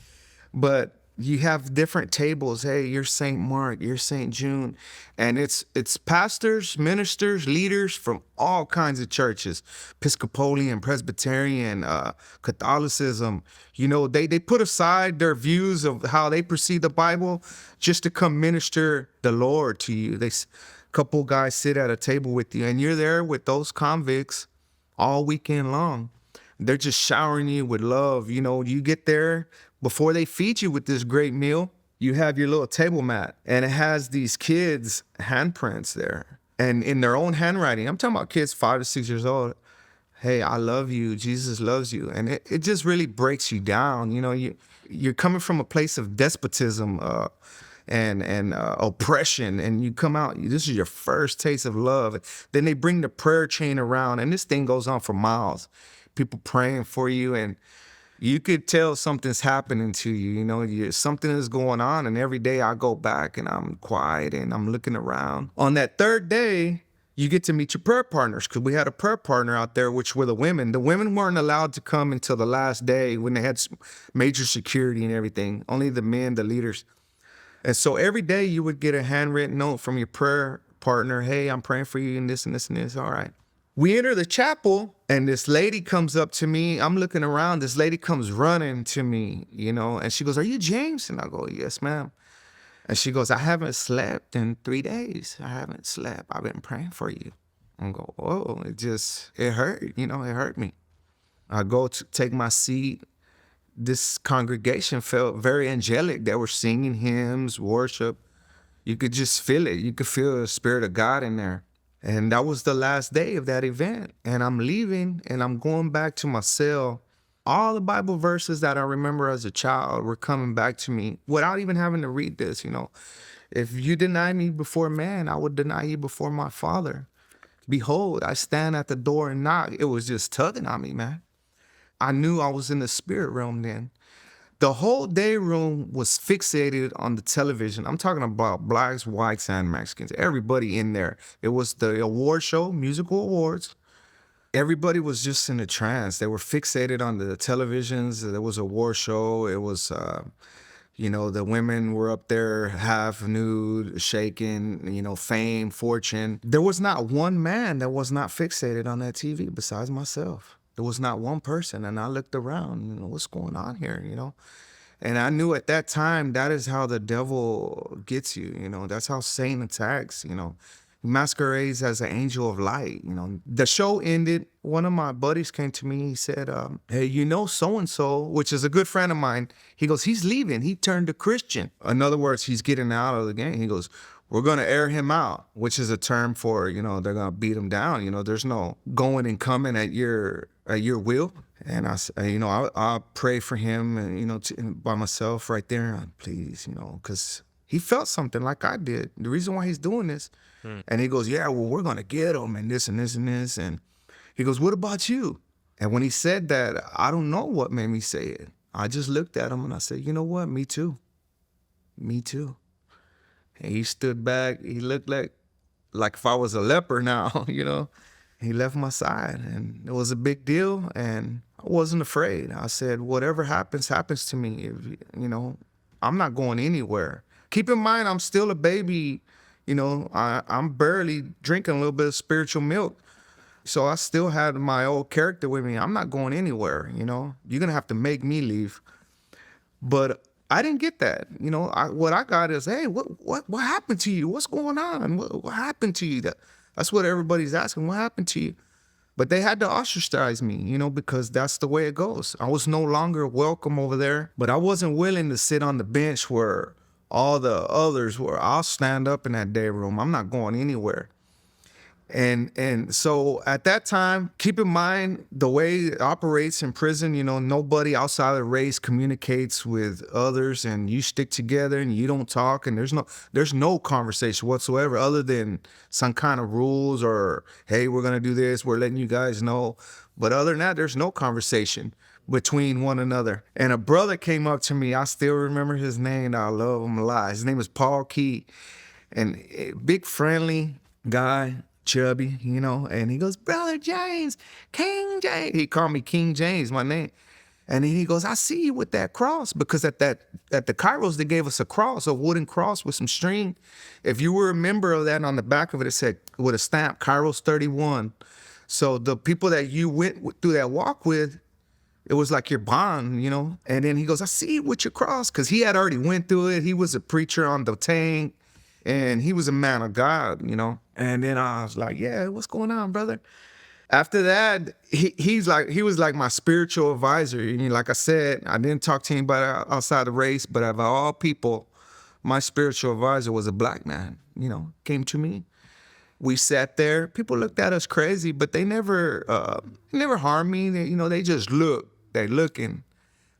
Speaker 1: But you have different tables. Hey, you're St. Mark, you're St. June. And it's pastors, ministers, leaders from all kinds of churches, Episcopalian, Presbyterian, Catholicism. You know, they put aside their views of how they perceive the Bible just to come minister the Lord to you. Couple guys sit at a table with you and you're there with those convicts all weekend long. They're just showering you with love. You know, you get there, before they feed you with this great meal, you have your little table mat and it has these kids' handprints there and in their own handwriting. I'm talking about kids 5 to 6 years old. Hey, I love you. Jesus loves you. And it just really breaks you down. You know, you're coming from a place of despotism and oppression, and you come out, this is your first taste of love. Then they bring the prayer chain around and this thing goes on for miles. People praying for you, and you could tell something's happening to you. You know, something is going on. And every day I go back and I'm quiet and I'm looking around. On that third day, you get to meet your prayer partners, because we had a prayer partner out there, which were the women. The women weren't allowed to come until the last day when they had major security and everything. Only the men, the leaders. And so every day you would get a handwritten note from your prayer partner. Hey, I'm praying for you and this and this and this. All right. We enter the chapel and this lady comes up to me. I'm looking around. This lady comes running to me, you know, and she goes, are you James? And I go, yes, ma'am. And she goes, I haven't slept in 3 days. I haven't slept. I've been praying for you. I go, whoa, it hurt, you know, it hurt me. I go to take my seat. this congregation felt very angelic. They were singing hymns, worship. You could just feel it. You could feel the Spirit of God in there. And that was the last day of that event. And I'm leaving and I'm going back to my cell. All the Bible verses that I remember as a child were coming back to me without even having to read this, If you deny me before man, I would deny you before my Father. Behold, I stand at the door and knock. It was just tugging on me, man. I knew I was in the spirit realm then. The whole day room was fixated on the television. I'm talking about blacks, whites, and Mexicans. Everybody in there. It was the award show, musical awards. Everybody was just in a trance. They were fixated on the televisions. There was a war show. It was, the women were up there half nude, shaking, fame, fortune. There was not one man that was not fixated on that TV besides myself. There was not one person. And I looked around, what's going on here, And I knew at that time, that is how the devil gets you, That's how Satan attacks, He masquerades as an angel of light, The show ended. One of my buddies came to me. He said, hey, so-and-so, which is a good friend of mine. He goes, he's leaving. He turned to Christian. In other words, he's getting out of the game. He goes, we're going to air him out, which is a term for, they're going to beat him down. There's no going and coming at your will. And I pray for him and, by myself right there, please, because he felt something like I did. The reason why he's doing this. And he goes, yeah, well, we're going to get him and this and this and this. And he goes, what about you? And when he said that, I don't know what made me say it. I just looked at him and I said, you know what? Me too. Me too. And he stood back. He looked like if I was a leper now, He left my side and it was a big deal. And I wasn't afraid. I said, whatever happens, happens to me. I'm not going anywhere. Keep in mind, I'm still a baby. I'm barely drinking a little bit of spiritual milk. So I still had my old character with me. I'm not going anywhere, You're going to have to make me leave. But I didn't get that. What I got is, hey, what happened to you? What's going on? What happened to you? That's what everybody's asking. What happened to you? But they had to ostracize me, because that's the way it goes. I was no longer welcome over there, but I wasn't willing to sit on the bench where all the others were. I'll stand up in that day room. I'm not going anywhere. And so at that time, keep in mind the way it operates in prison, nobody outside of race communicates with others, and you stick together and you don't talk, and there's no conversation whatsoever other than some kind of rules or, hey, we're going to do this, we're letting you guys know. But other than that, there's no conversation between one another. And a brother came up to me. I still remember his name. I love him a lot. His name is Paul Key, and a big friendly guy, chubby, and he goes, Brother James, King James. He called me King James, my name. And then he goes, I see you with that cross, because at the Kairos, they gave us a cross, a wooden cross with some string. If you were a member of that, on the back of it, it said with a stamp, Kairos 31. So the people that you went through that walk with, it was like your bond, And then he goes, I see you with your cross, because he had already went through it. He was a preacher on the tank. And he was a man of God, And then I was like, yeah, what's going on, brother? After that, he was like my spiritual advisor. Like I said, I didn't talk to anybody outside the race, but of all people, my spiritual advisor was a black man, came to me. We sat there. People looked at us crazy, but they never harmed me. They just look. They looking.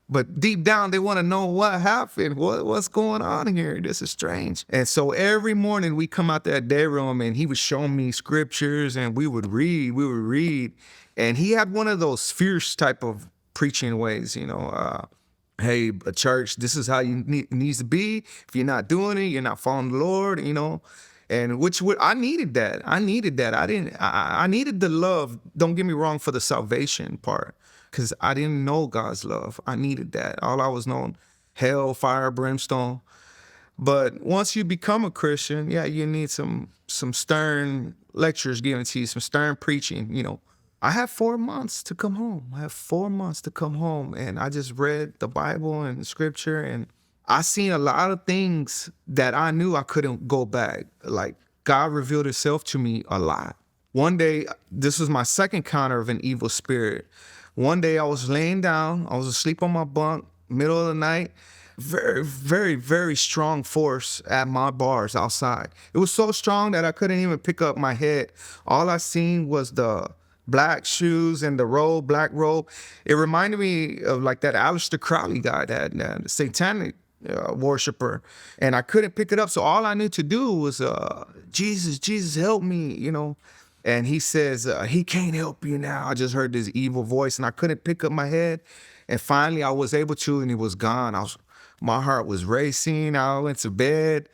Speaker 1: But deep down, they want to know what happened. What's going on here? This is strange. And so every morning we come out that day room and he would show me scriptures and we would read. And he had one of those fierce type of preaching ways, hey, a church, this is how you needs to be. If you're not doing it, you're not following the Lord, And I needed that. I needed the love. Don't get me wrong, for the salvation part. Because I didn't know God's love. I needed that. All I was knowing, hell, fire, brimstone. But once you become a Christian, yeah, you need some stern lectures given to you, some stern preaching, I have 4 months to come home. And I just read the Bible and scripture, and I seen a lot of things that I knew I couldn't go back. Like, God revealed himself to me a lot. One day, this was my second encounter of an evil spirit. One day I was laying down, I was asleep on my bunk, middle of the night. Very, very, very strong force at my bars outside. It was so strong that I couldn't even pick up my head. All I seen was the black shoes and the robe, black robe. It reminded me of like that Aleister Crowley guy, that satanic worshiper, and I couldn't pick it up. So all I knew to do was, Jesus, Jesus, help me, And he says, he can't help you now. I just heard this evil voice, and I couldn't pick up my head. And finally, I was able to, and it was gone. My heart was racing. I went to bed,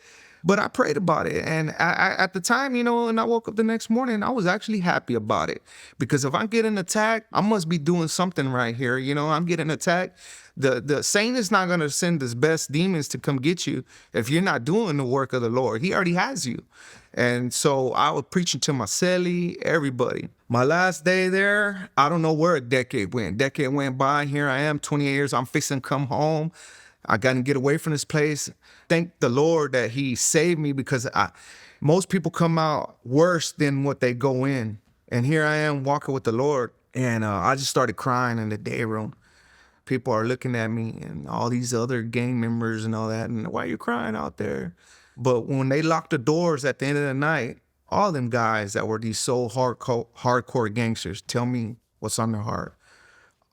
Speaker 1: but I prayed about it. And at the time, and I woke up the next morning, I was actually happy about it, because if I'm getting attacked, I must be doing something right here. I'm getting attacked. The Satan is not going to send his best demons to come get you if you're not doing the work of the Lord. He already has you. And so I was preaching to my celly, everybody. My last day there, I don't know where a decade went. Decade went by. Here I am, 28 years. I'm fixing to come home. I got to get away from this place. Thank the Lord that he saved me, because most people come out worse than what they go in. And here I am walking with the Lord. And I just started crying in the day room. People are looking at me, and all these other gang members and all that. And why are you crying out there? But when they locked the doors at the end of the night, all them guys that were these so hardcore gangsters tell me what's on their heart.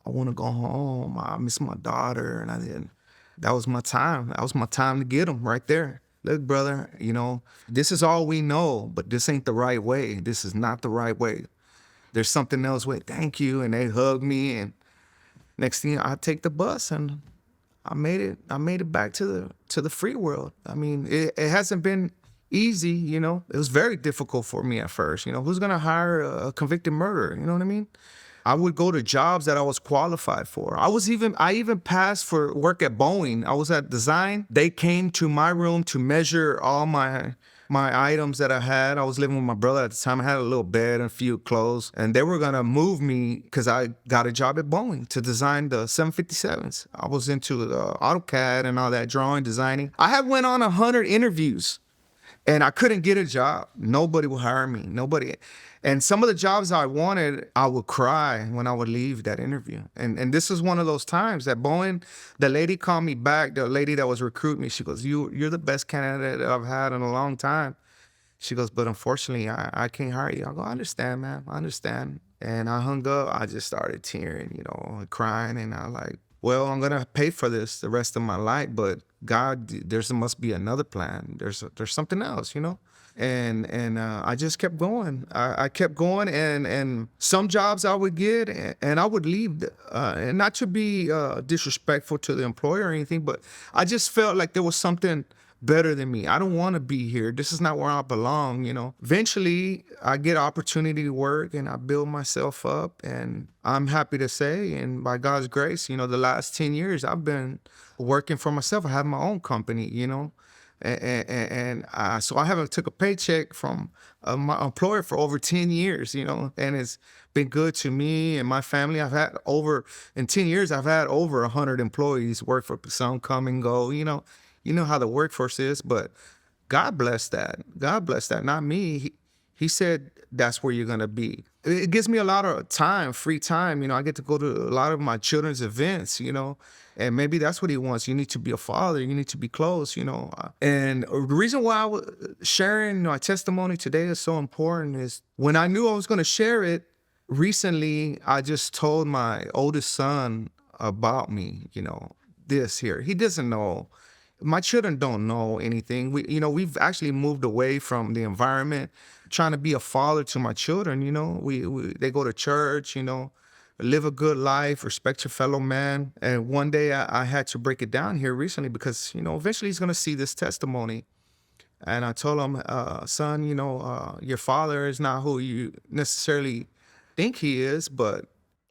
Speaker 1: I want to go home. I miss my daughter. And I didn't. That was my time. That was my time to get them right there. Look, brother, this is all we know, but this ain't the right way. This is not the right way. There's something else. Wait, thank you. And they hugged me. And next thing, I take the bus, and I made it back to the free world. I mean, it hasn't been easy, It was very difficult for me at first. Who's gonna hire a convicted murderer? You know what I mean? I would go to jobs that I was qualified for. I even passed for work at Boeing. I was at design. They came to my room to measure all my items that I had. I was living with my brother at the time. I had a little bed and a few clothes, and they were gonna move me because I got a job at Boeing to design the 757s. I was into AutoCAD and all that, drawing, designing. I had went on 100 interviews, and I couldn't get a job. Nobody would hire me. Nobody. And some of the jobs I wanted, I would cry when I would leave that interview. And this is one of those times that Boeing, the lady called me back, the lady that was recruiting me. She goes, you're the best candidate I've had in a long time. She goes, but unfortunately, I can't hire you. I go, I understand, man. I understand. And I hung up. I just started tearing, crying. And I like, well, I'm going to pay for this the rest of my life. But God, there must be another plan. There's something else, And I just kept going. I kept going, and some jobs I would get, and I would leave. And not to be disrespectful to the employer or anything, but I just felt like there was something better than me. I don't want to be here. This is not where I belong, Eventually, I get opportunity to work, and I build myself up. And I'm happy to say, and by God's grace, the last 10 years, I've been working for myself. I have my own company, so I haven't took a paycheck from my employer for over 10 years, and it's been good to me and my family. In 10 years, I've had over 100 employees work for some come and go, You know how the workforce is, but God bless that. God bless that, not me. He said that's where you're going to be. It gives me a lot of time, free time. I get to go to a lot of my children's events, and maybe that's what he wants. You need to be a father. You need to be close, And the reason why I was sharing my testimony today is so important is when I knew I was going to share it, recently, I just told my oldest son about me, this here. He doesn't know. My children don't know anything. We've actually moved away from the environment, trying to be a father to my children. They go to church, live a good life, respect your fellow man. And one day I had to break it down here recently because, eventually he's going to see this testimony. And I told him, son, your father is not who you necessarily think he is, but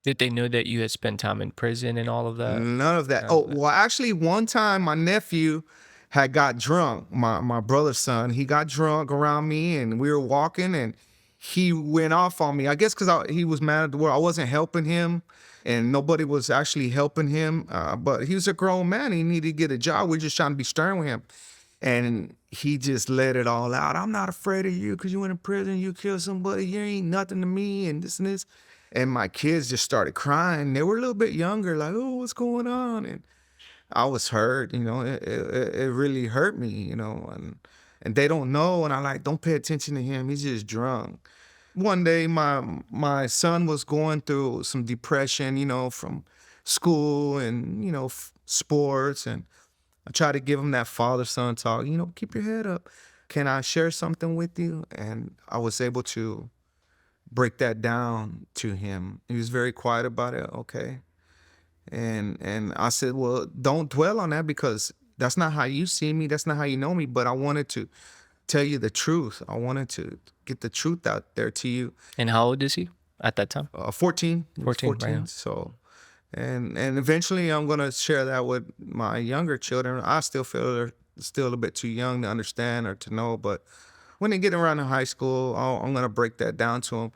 Speaker 2: Did they know that you had spent time in prison and all of that?
Speaker 1: none of that. Oh, well, actually, one time my nephew had got drunk. My brother's son, he got drunk around me, and we were walking, and he went off on me. I guess because he was mad at the world. I wasn't helping him, and nobody was actually helping him. But he was a grown man. He needed to get a job. We were just trying to be stern with him. And he just let it all out. I'm not afraid of you because you went in prison. You killed somebody. You ain't nothing to me, and this and this. And my kids just started crying. They were a little bit younger, like, oh, what's going on? And I was hurt, it really hurt me, and they don't know. And I like, don't pay attention to him. He's just drunk. One day, my son was going through some depression, from school and, sports. And I tried to give him that father-son talk, keep your head up. Can I share something with you? And I was able to break that down to him. He was very quiet about it. Okay. And I said, well, don't dwell on that, because that's not how you see me. That's not how you know me. But I wanted to tell you the truth. I wanted to get the truth out there to you.
Speaker 2: And how old is he at that time?
Speaker 1: 14. He was
Speaker 2: 14, right.
Speaker 1: So, and eventually I'm going to share that with my younger children. I still feel they're still a bit too young to understand or to know. But when they get around to high school, I'm going to break that down to them.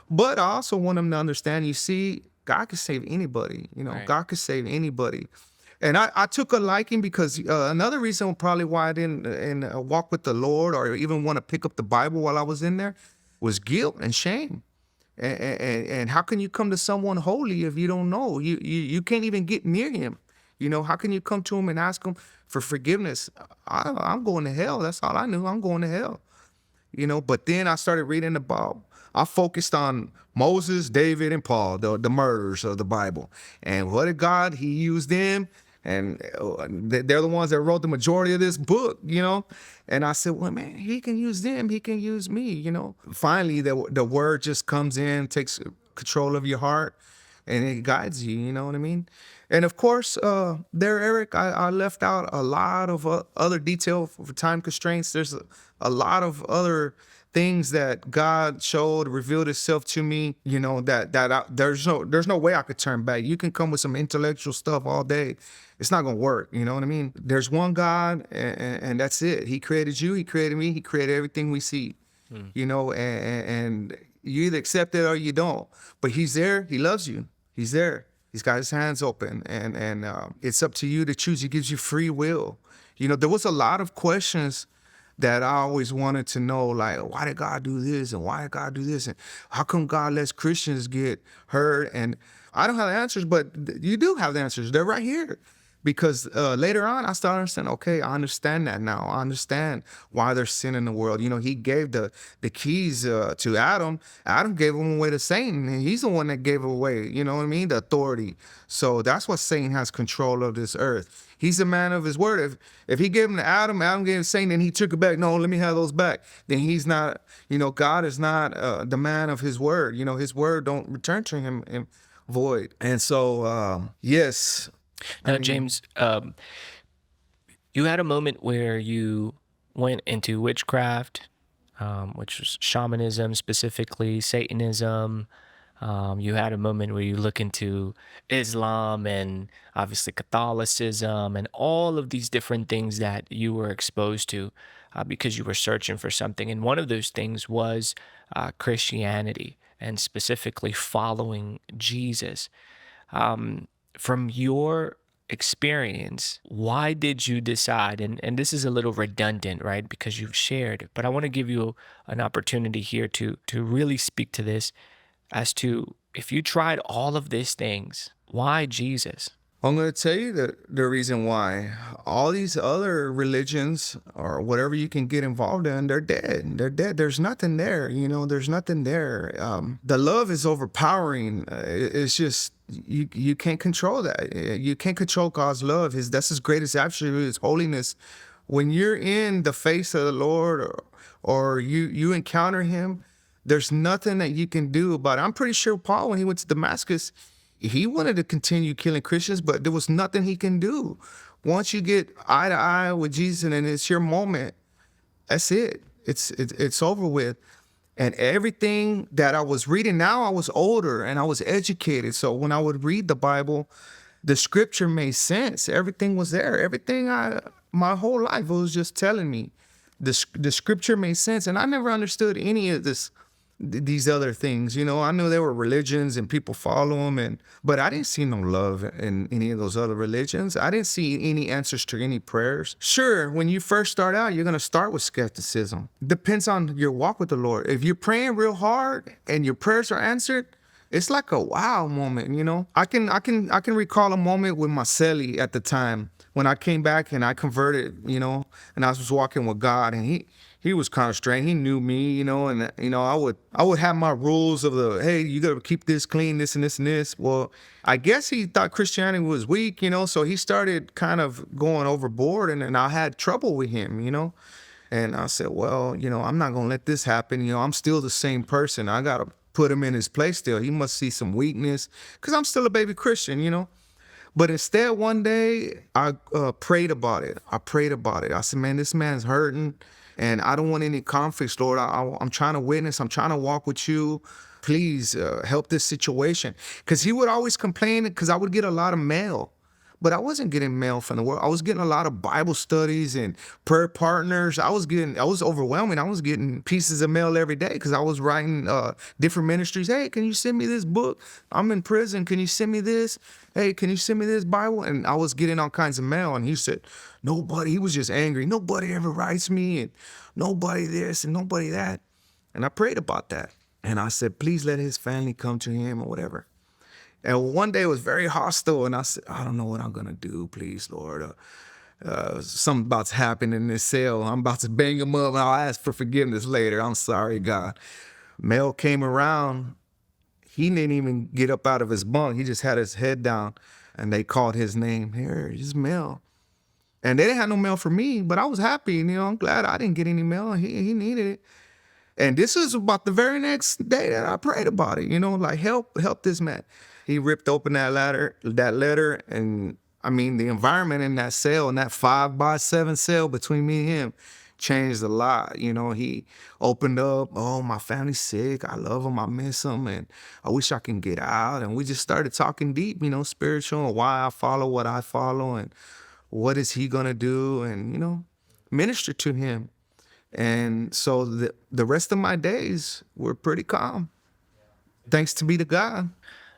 Speaker 1: But I also want them to understand, you see, God can save anybody.
Speaker 2: Right.
Speaker 1: God can save anybody. And I took a liking, because another reason probably why I didn't walk with the Lord or even want to pick up the Bible while I was in there was guilt and shame. And how can you come to someone holy if you don't know? You can't even get near him. How can you come to him and ask him for forgiveness? I'm going to hell. That's all I knew. I'm going to hell. But then I started reading the Bible. I focused on Moses, David, and Paul, the murderers of the Bible. And what did God? He used them. And they're the ones that wrote the majority of this book, And I said, well, man, he can use them. He can use me, Finally, the word just comes in, takes control of your heart, and it guides you, you know what I mean? And of course, there, Eric, I left out a lot of other detail for time constraints. There's a lot of other things that God showed, revealed Himself to me. There's no way I could turn back. You can come with some intellectual stuff all day, it's not gonna work. You know what I mean? There's one God, and that's it. He created you. He created me. He created everything we see. And you either accept it or you don't. But He's there. He loves you. He's there. He's got His hands open, and it's up to you to choose. He gives you free will. There was a lot of questions that I always wanted to know, like, why did God do this? And why did God do this? And how come God lets Christians get hurt? And I don't have the answers, but you do have the answers. They're right here. Because later on, I started understanding, okay, I understand that now. I understand why there's sin in the world. He gave the keys to Adam. Adam gave them away to Satan. And he's the one that gave it away, you know what I mean? The authority. So that's why Satan has control of this earth. He's a man of his word. If he gave them to Adam, Adam gave it to Satan, and he took it back. No, let me have those back. Then he's not, God is not the man of his word. His word don't return to him in void. And so, yes.
Speaker 2: Now, James, you had a moment where you went into witchcraft, which was shamanism, specifically Satanism. You had a moment where you look into Islam and obviously Catholicism and all of these different things that you were exposed to because you were searching for something. And one of those things was Christianity, and specifically following Jesus. From your experience, why did you decide, and this is a little redundant, right, because you've shared, but I want to give you an opportunity here to really speak to this as to, if you tried all of these things, why Jesus?
Speaker 1: I'm going to tell you the reason why. All these other religions or whatever you can get involved in, they're dead. They're dead. There's nothing there. There's nothing there. The love is overpowering. It's just, you can't control that. You can't control God's love. That's His greatest attribute, His holiness. When you're in the face of the Lord or you encounter Him, there's nothing that you can do about it. I'm pretty sure Paul, when he went to Damascus, he wanted to continue killing Christians, but there was nothing he can do. Once you get eye to eye with Jesus and it's your moment, that's it. It's over with. And everything that I was reading, now I was older and I was educated. So when I would read the Bible, the scripture made sense. Everything was there. My whole life, it was just telling me. The scripture made sense. And I never understood any of these other things. I knew there were religions and people follow them, but I didn't see no love in any of those other religions. I didn't see any answers to any prayers. Sure, when you first start out, you're going to start with skepticism. Depends on your walk with the Lord. If you're praying real hard and your prayers are answered, It's like a wow moment, you know. I can recall a moment with my celly at the time when I came back and I converted, you know, and I was walking with God, and he was kind of strange. He knew me, you know, and you know, I would have my rules of the, hey, you got to keep this clean, this and this and this. Well, I guess he thought Christianity was weak, you know, so he started kind of going overboard, and I had trouble with him, you know. And I said, well, you know, I'm not going to let this happen. You know, I'm still the same person. I got to put him in his place still. He must see some weakness because I'm still a baby Christian, you know. But instead, one day, I prayed about it. I prayed about it. I said, man, this man's hurting, and I don't want any conflicts, Lord. I'm trying to witness. I'm trying to walk with you. Please help this situation. Because he would always complain because I would get a lot of mail. But I wasn't getting mail from the world. I was getting a lot of Bible studies and prayer partners. I was overwhelming. I was getting pieces of mail every day because I was writing different ministries. Hey, can you send me this book? I'm in prison. Can you send me this? Hey, can you send me this Bible? And I was getting all kinds of mail. And he said, nobody, he was just angry. Nobody ever writes me, and nobody this and nobody that. And I prayed about that. And I said, please let his family come to him or whatever. And one day it was very hostile, and I said, I don't know what I'm gonna do. Please, Lord, something about to happen in this cell. I'm about to bang him up, and I'll ask for forgiveness later. I'm sorry, God. Mail came around. He didn't even get up out of his bunk. He just had his head down, and they called his name. Here, his mail. And they didn't have no mail for me, but I was happy. You know, I'm glad I didn't get any mail. He needed it. And this is about the very next day that I prayed about it, you know, like help this man. He ripped open that letter, and I mean, the environment in that cell, in that 5x7 cell between me and him, changed a lot. You know, he opened up, oh, my family's sick. I love them. I miss them. And I wish I can get out. And we just started talking deep, you know, spiritual, and why I follow what I follow, and what is he going to do, and, you know, minister to him. And so the rest of my days were pretty calm, thanks to be to God.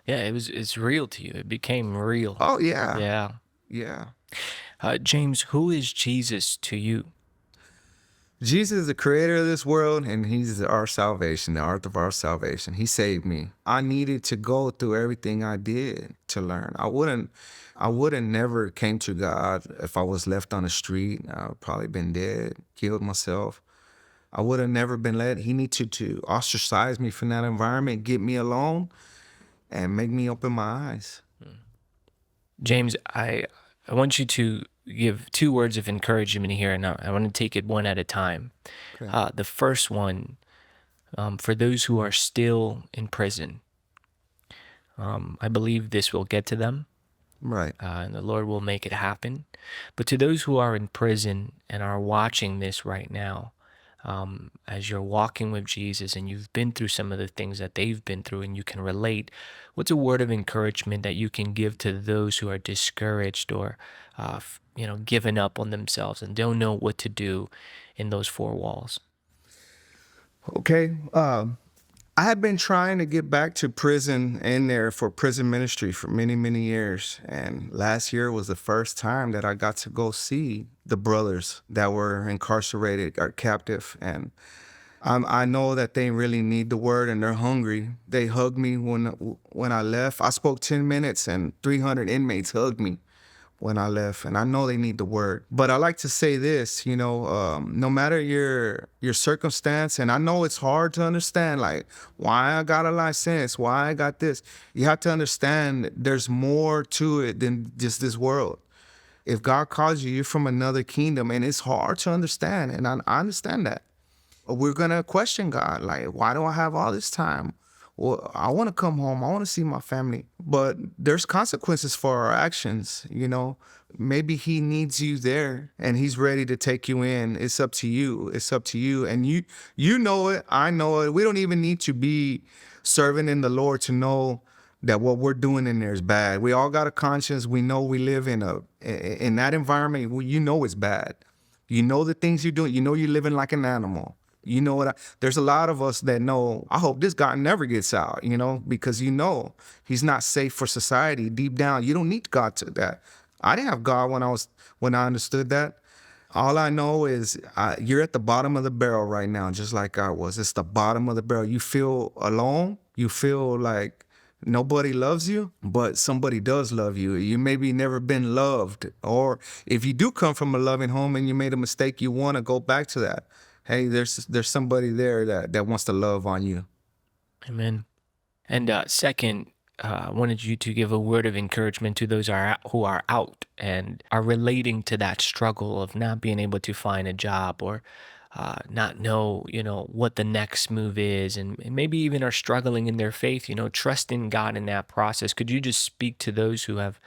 Speaker 2: Yeah, it's real to you. It became real.
Speaker 1: Oh, yeah.
Speaker 2: Yeah.
Speaker 1: Yeah.
Speaker 2: James, who is Jesus to you?
Speaker 1: Jesus is the creator of this world, and he's our salvation, the author of our salvation. He saved me. I needed to go through everything I did to learn. I wouldn't never came to God if I was left on the street. I would probably been dead, killed myself. I would have never been led. He needed to ostracize me from that environment, get me alone, and make me open my eyes.
Speaker 2: James, I want you to give 2 words of encouragement here, and I want to take it one at a time.
Speaker 1: Okay.
Speaker 2: The first one, for those who are still in prison, I believe this will get to them,
Speaker 1: Right.
Speaker 2: and the Lord will make it happen. But to those who are in prison and are watching this right now, as you're walking with Jesus and you've been through some of the things that they've been through and you can relate, what's a word of encouragement that you can give to those who are discouraged or, given up on themselves and don't know what to do in those 4 walls?
Speaker 1: Okay. I had been trying to get back to prison in there for prison ministry for many, many years. And last year was the first time that I got to go see the brothers that were incarcerated or captive. And I know that they really need the word and they're hungry. They hugged me when I left. I spoke 10 minutes and 300 inmates hugged me when I left, and I know they need the word. But I like to say this, no matter your circumstance, and I know it's hard to understand, like why I got a license, why I got this. You have to understand there's more to it than just this world. If God calls you, you're from another kingdom, and it's hard to understand, and I understand that. We're gonna question God, like, why do I have all this time? Well, I want to come home. I want to see my family. But there's consequences for our actions, Maybe he needs you there and he's ready to take you in. It's up to you. It's up to you. And you know it. I know it. We don't even need to be serving in the Lord to know that what we're doing in there is bad. We all got a conscience. We know we live in that environment. You know it's bad. You know the things you're doing. You know you're living like an animal. You know what? There's a lot of us that know, I hope this guy never gets out, because he's not safe for society. Deep down, you don't need God to that. I didn't have God when I understood that. All I know is you're at the bottom of the barrel right now, just like I was. It's the bottom of the barrel. You feel alone. You feel like Nobody loves you, but somebody does love you. You maybe never been loved. Or if you do come from a loving home and you made a mistake, you want to go back to that. Hey, there's somebody there that wants to love on you.
Speaker 2: Amen. And second, I wanted you to give a word of encouragement to those who are out and are relating to that struggle of not being able to find a job or not know, what the next move is, and maybe even are struggling in their faith, trusting God in that process. Could you just speak to those who have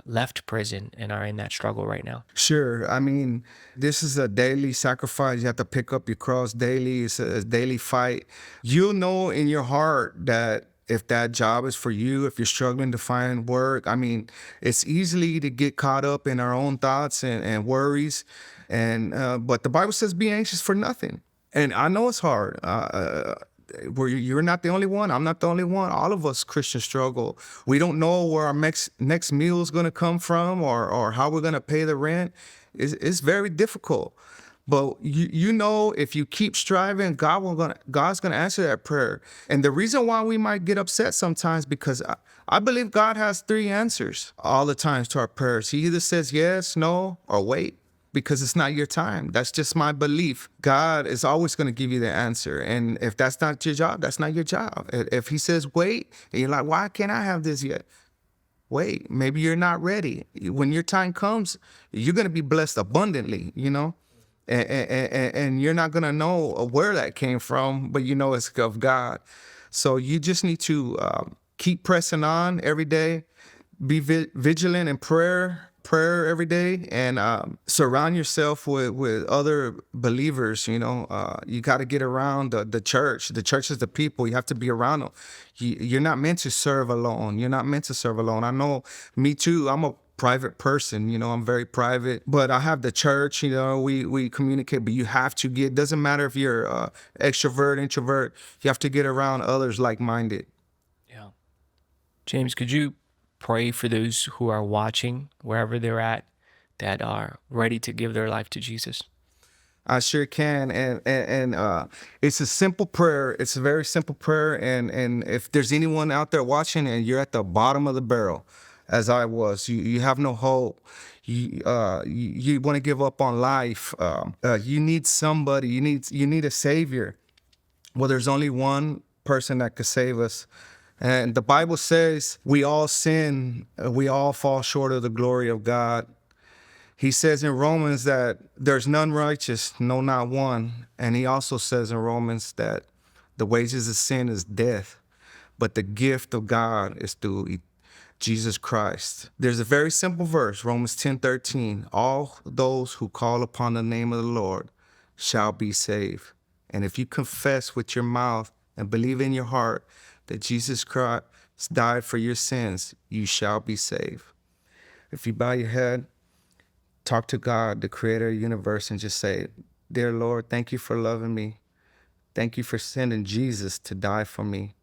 Speaker 2: left prison and are in that struggle right now?
Speaker 1: Sure. I mean, this is a daily sacrifice. You have to pick up your cross daily. It's a daily fight. You'll know in your heart that if that job is for you, if you're struggling to find work, I mean, it's easily to get caught up in our own thoughts and worries. But the Bible says, be anxious for nothing. And I know it's hard. Where you're not the only one. I'm not the only one. All of us Christians struggle. We don't know where our next meal is going to come from or how we're going to pay the rent. It's very difficult. But you know, if you keep striving, God's gonna answer that prayer. And the reason why we might get upset sometimes because I believe God has 3 answers all the times to our prayers. He either says yes, no, or wait, because it's not your time. That's just my belief. God is always going to give you the answer. And if that's not your job, that's not your job. If he says wait, and you're like, why can't I have this yet? Wait, maybe you're not ready. When your time comes, you're going to be blessed abundantly, and you're not going to know where that came from, but it's of God. So you just need to keep pressing on every day, be vigilant in prayer every day, and surround yourself with other believers. You got to get around the church. The church is the people. You have to be around them. You're not meant to serve alone. You're not meant to serve alone. I know, me too. I'm a private person, I'm very private, but I have the church, we communicate, but you have to doesn't matter if you're extrovert, introvert, you have to get around others like-minded.
Speaker 2: Yeah. James, could you pray for those who are watching, wherever they're at, that are ready to give their life to Jesus?
Speaker 1: I sure can, and it's a simple prayer. It's a very simple prayer, and if there's anyone out there watching and you're at the bottom of the barrel, as I was, you have no hope. You want to give up on life. You need somebody. You need a savior. Well, there's only one person that could save us. And the Bible says we all sin. We all fall short of the glory of God. He says in Romans that there's none righteous, no, not one. And he also says in Romans that the wages of sin is death, but the gift of God is through Jesus Christ. There's a very simple verse, Romans 10:13. All those who call upon the name of the Lord shall be saved. And if you confess with your mouth and believe in your heart that Jesus Christ died for your sins, you shall be saved. If you bow your head, talk to God, the creator of the universe, and just say, dear Lord, thank you for loving me. Thank you for sending Jesus to die for me.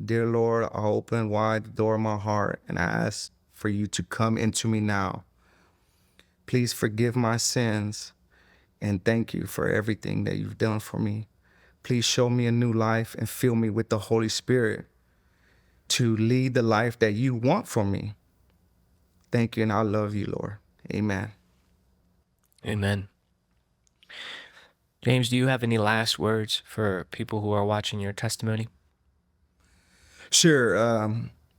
Speaker 1: Dear Lord, I open wide the door of my heart and I ask for you to come into me now. Please forgive my sins and thank you for everything that you've done for me. Please show me a new life and fill me with the Holy Spirit to lead the life that you want for me. Thank you, and I love you, Lord. Amen.
Speaker 2: Amen. James, do you have any last words for people who are watching your testimony?
Speaker 1: Sure.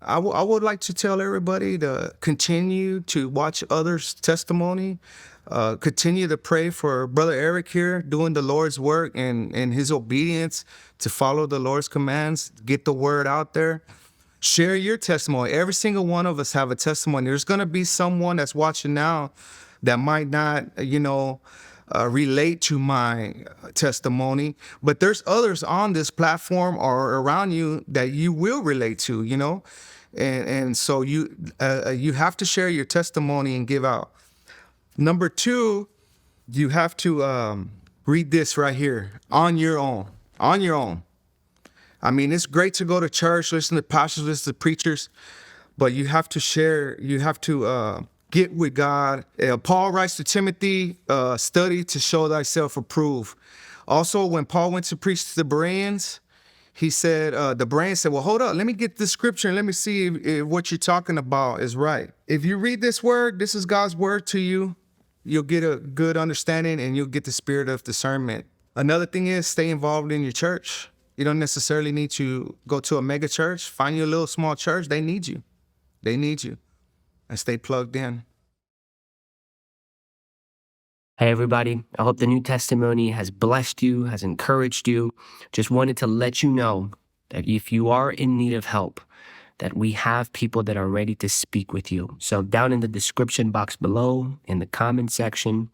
Speaker 1: I would like to tell everybody to continue to watch others' testimony, continue to pray for Brother Eric here doing the Lord's work and his obedience to follow the Lord's commands, get the word out there. Share your testimony. Every single one of us have a testimony. There's going to be someone that's watching now that might not, relate to my testimony, but there's others on this platform or around you that you will relate to, and so you have to share your testimony and give out. Number 2, you have to read this right here on your own. I mean, it's great to go to church, listen to pastors, listen to preachers, but you have to share. You have to get with God. Paul writes to Timothy, study to show thyself approved. Also, when Paul went to preach to the Bereans, He said, the brain said, well, hold up, let me get the scripture and let me see if what you're talking about is right. If you read this word, this is God's word to you, you'll get a good understanding and you'll get the spirit of discernment. Another thing is stay involved in your church. You don't necessarily need to go to a mega church. Find you a little small church. They need you. They need you. And stay plugged in.
Speaker 3: Hey, everybody. I hope the new testimony has blessed you, has encouraged you. Just wanted to let you know that if you are in need of help, that we have people that are ready to speak with you. So down in the description box below, in the comment section,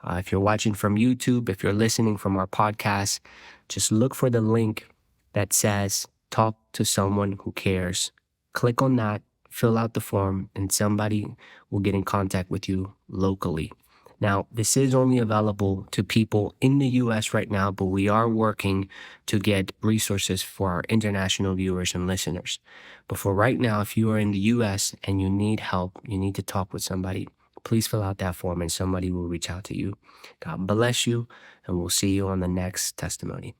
Speaker 3: if you're watching from YouTube, if you're listening from our podcast, just look for the link that says talk to someone who cares. Click on that, fill out the form, and somebody will get in contact with you locally. Now, this is only available to people in the U.S. right now, but we are working to get resources for our international viewers and listeners. But for right now, if you are in the U.S. and you need help, you need to talk with somebody, please fill out that form and somebody will reach out to you. God bless you, and we'll see you on the next testimony.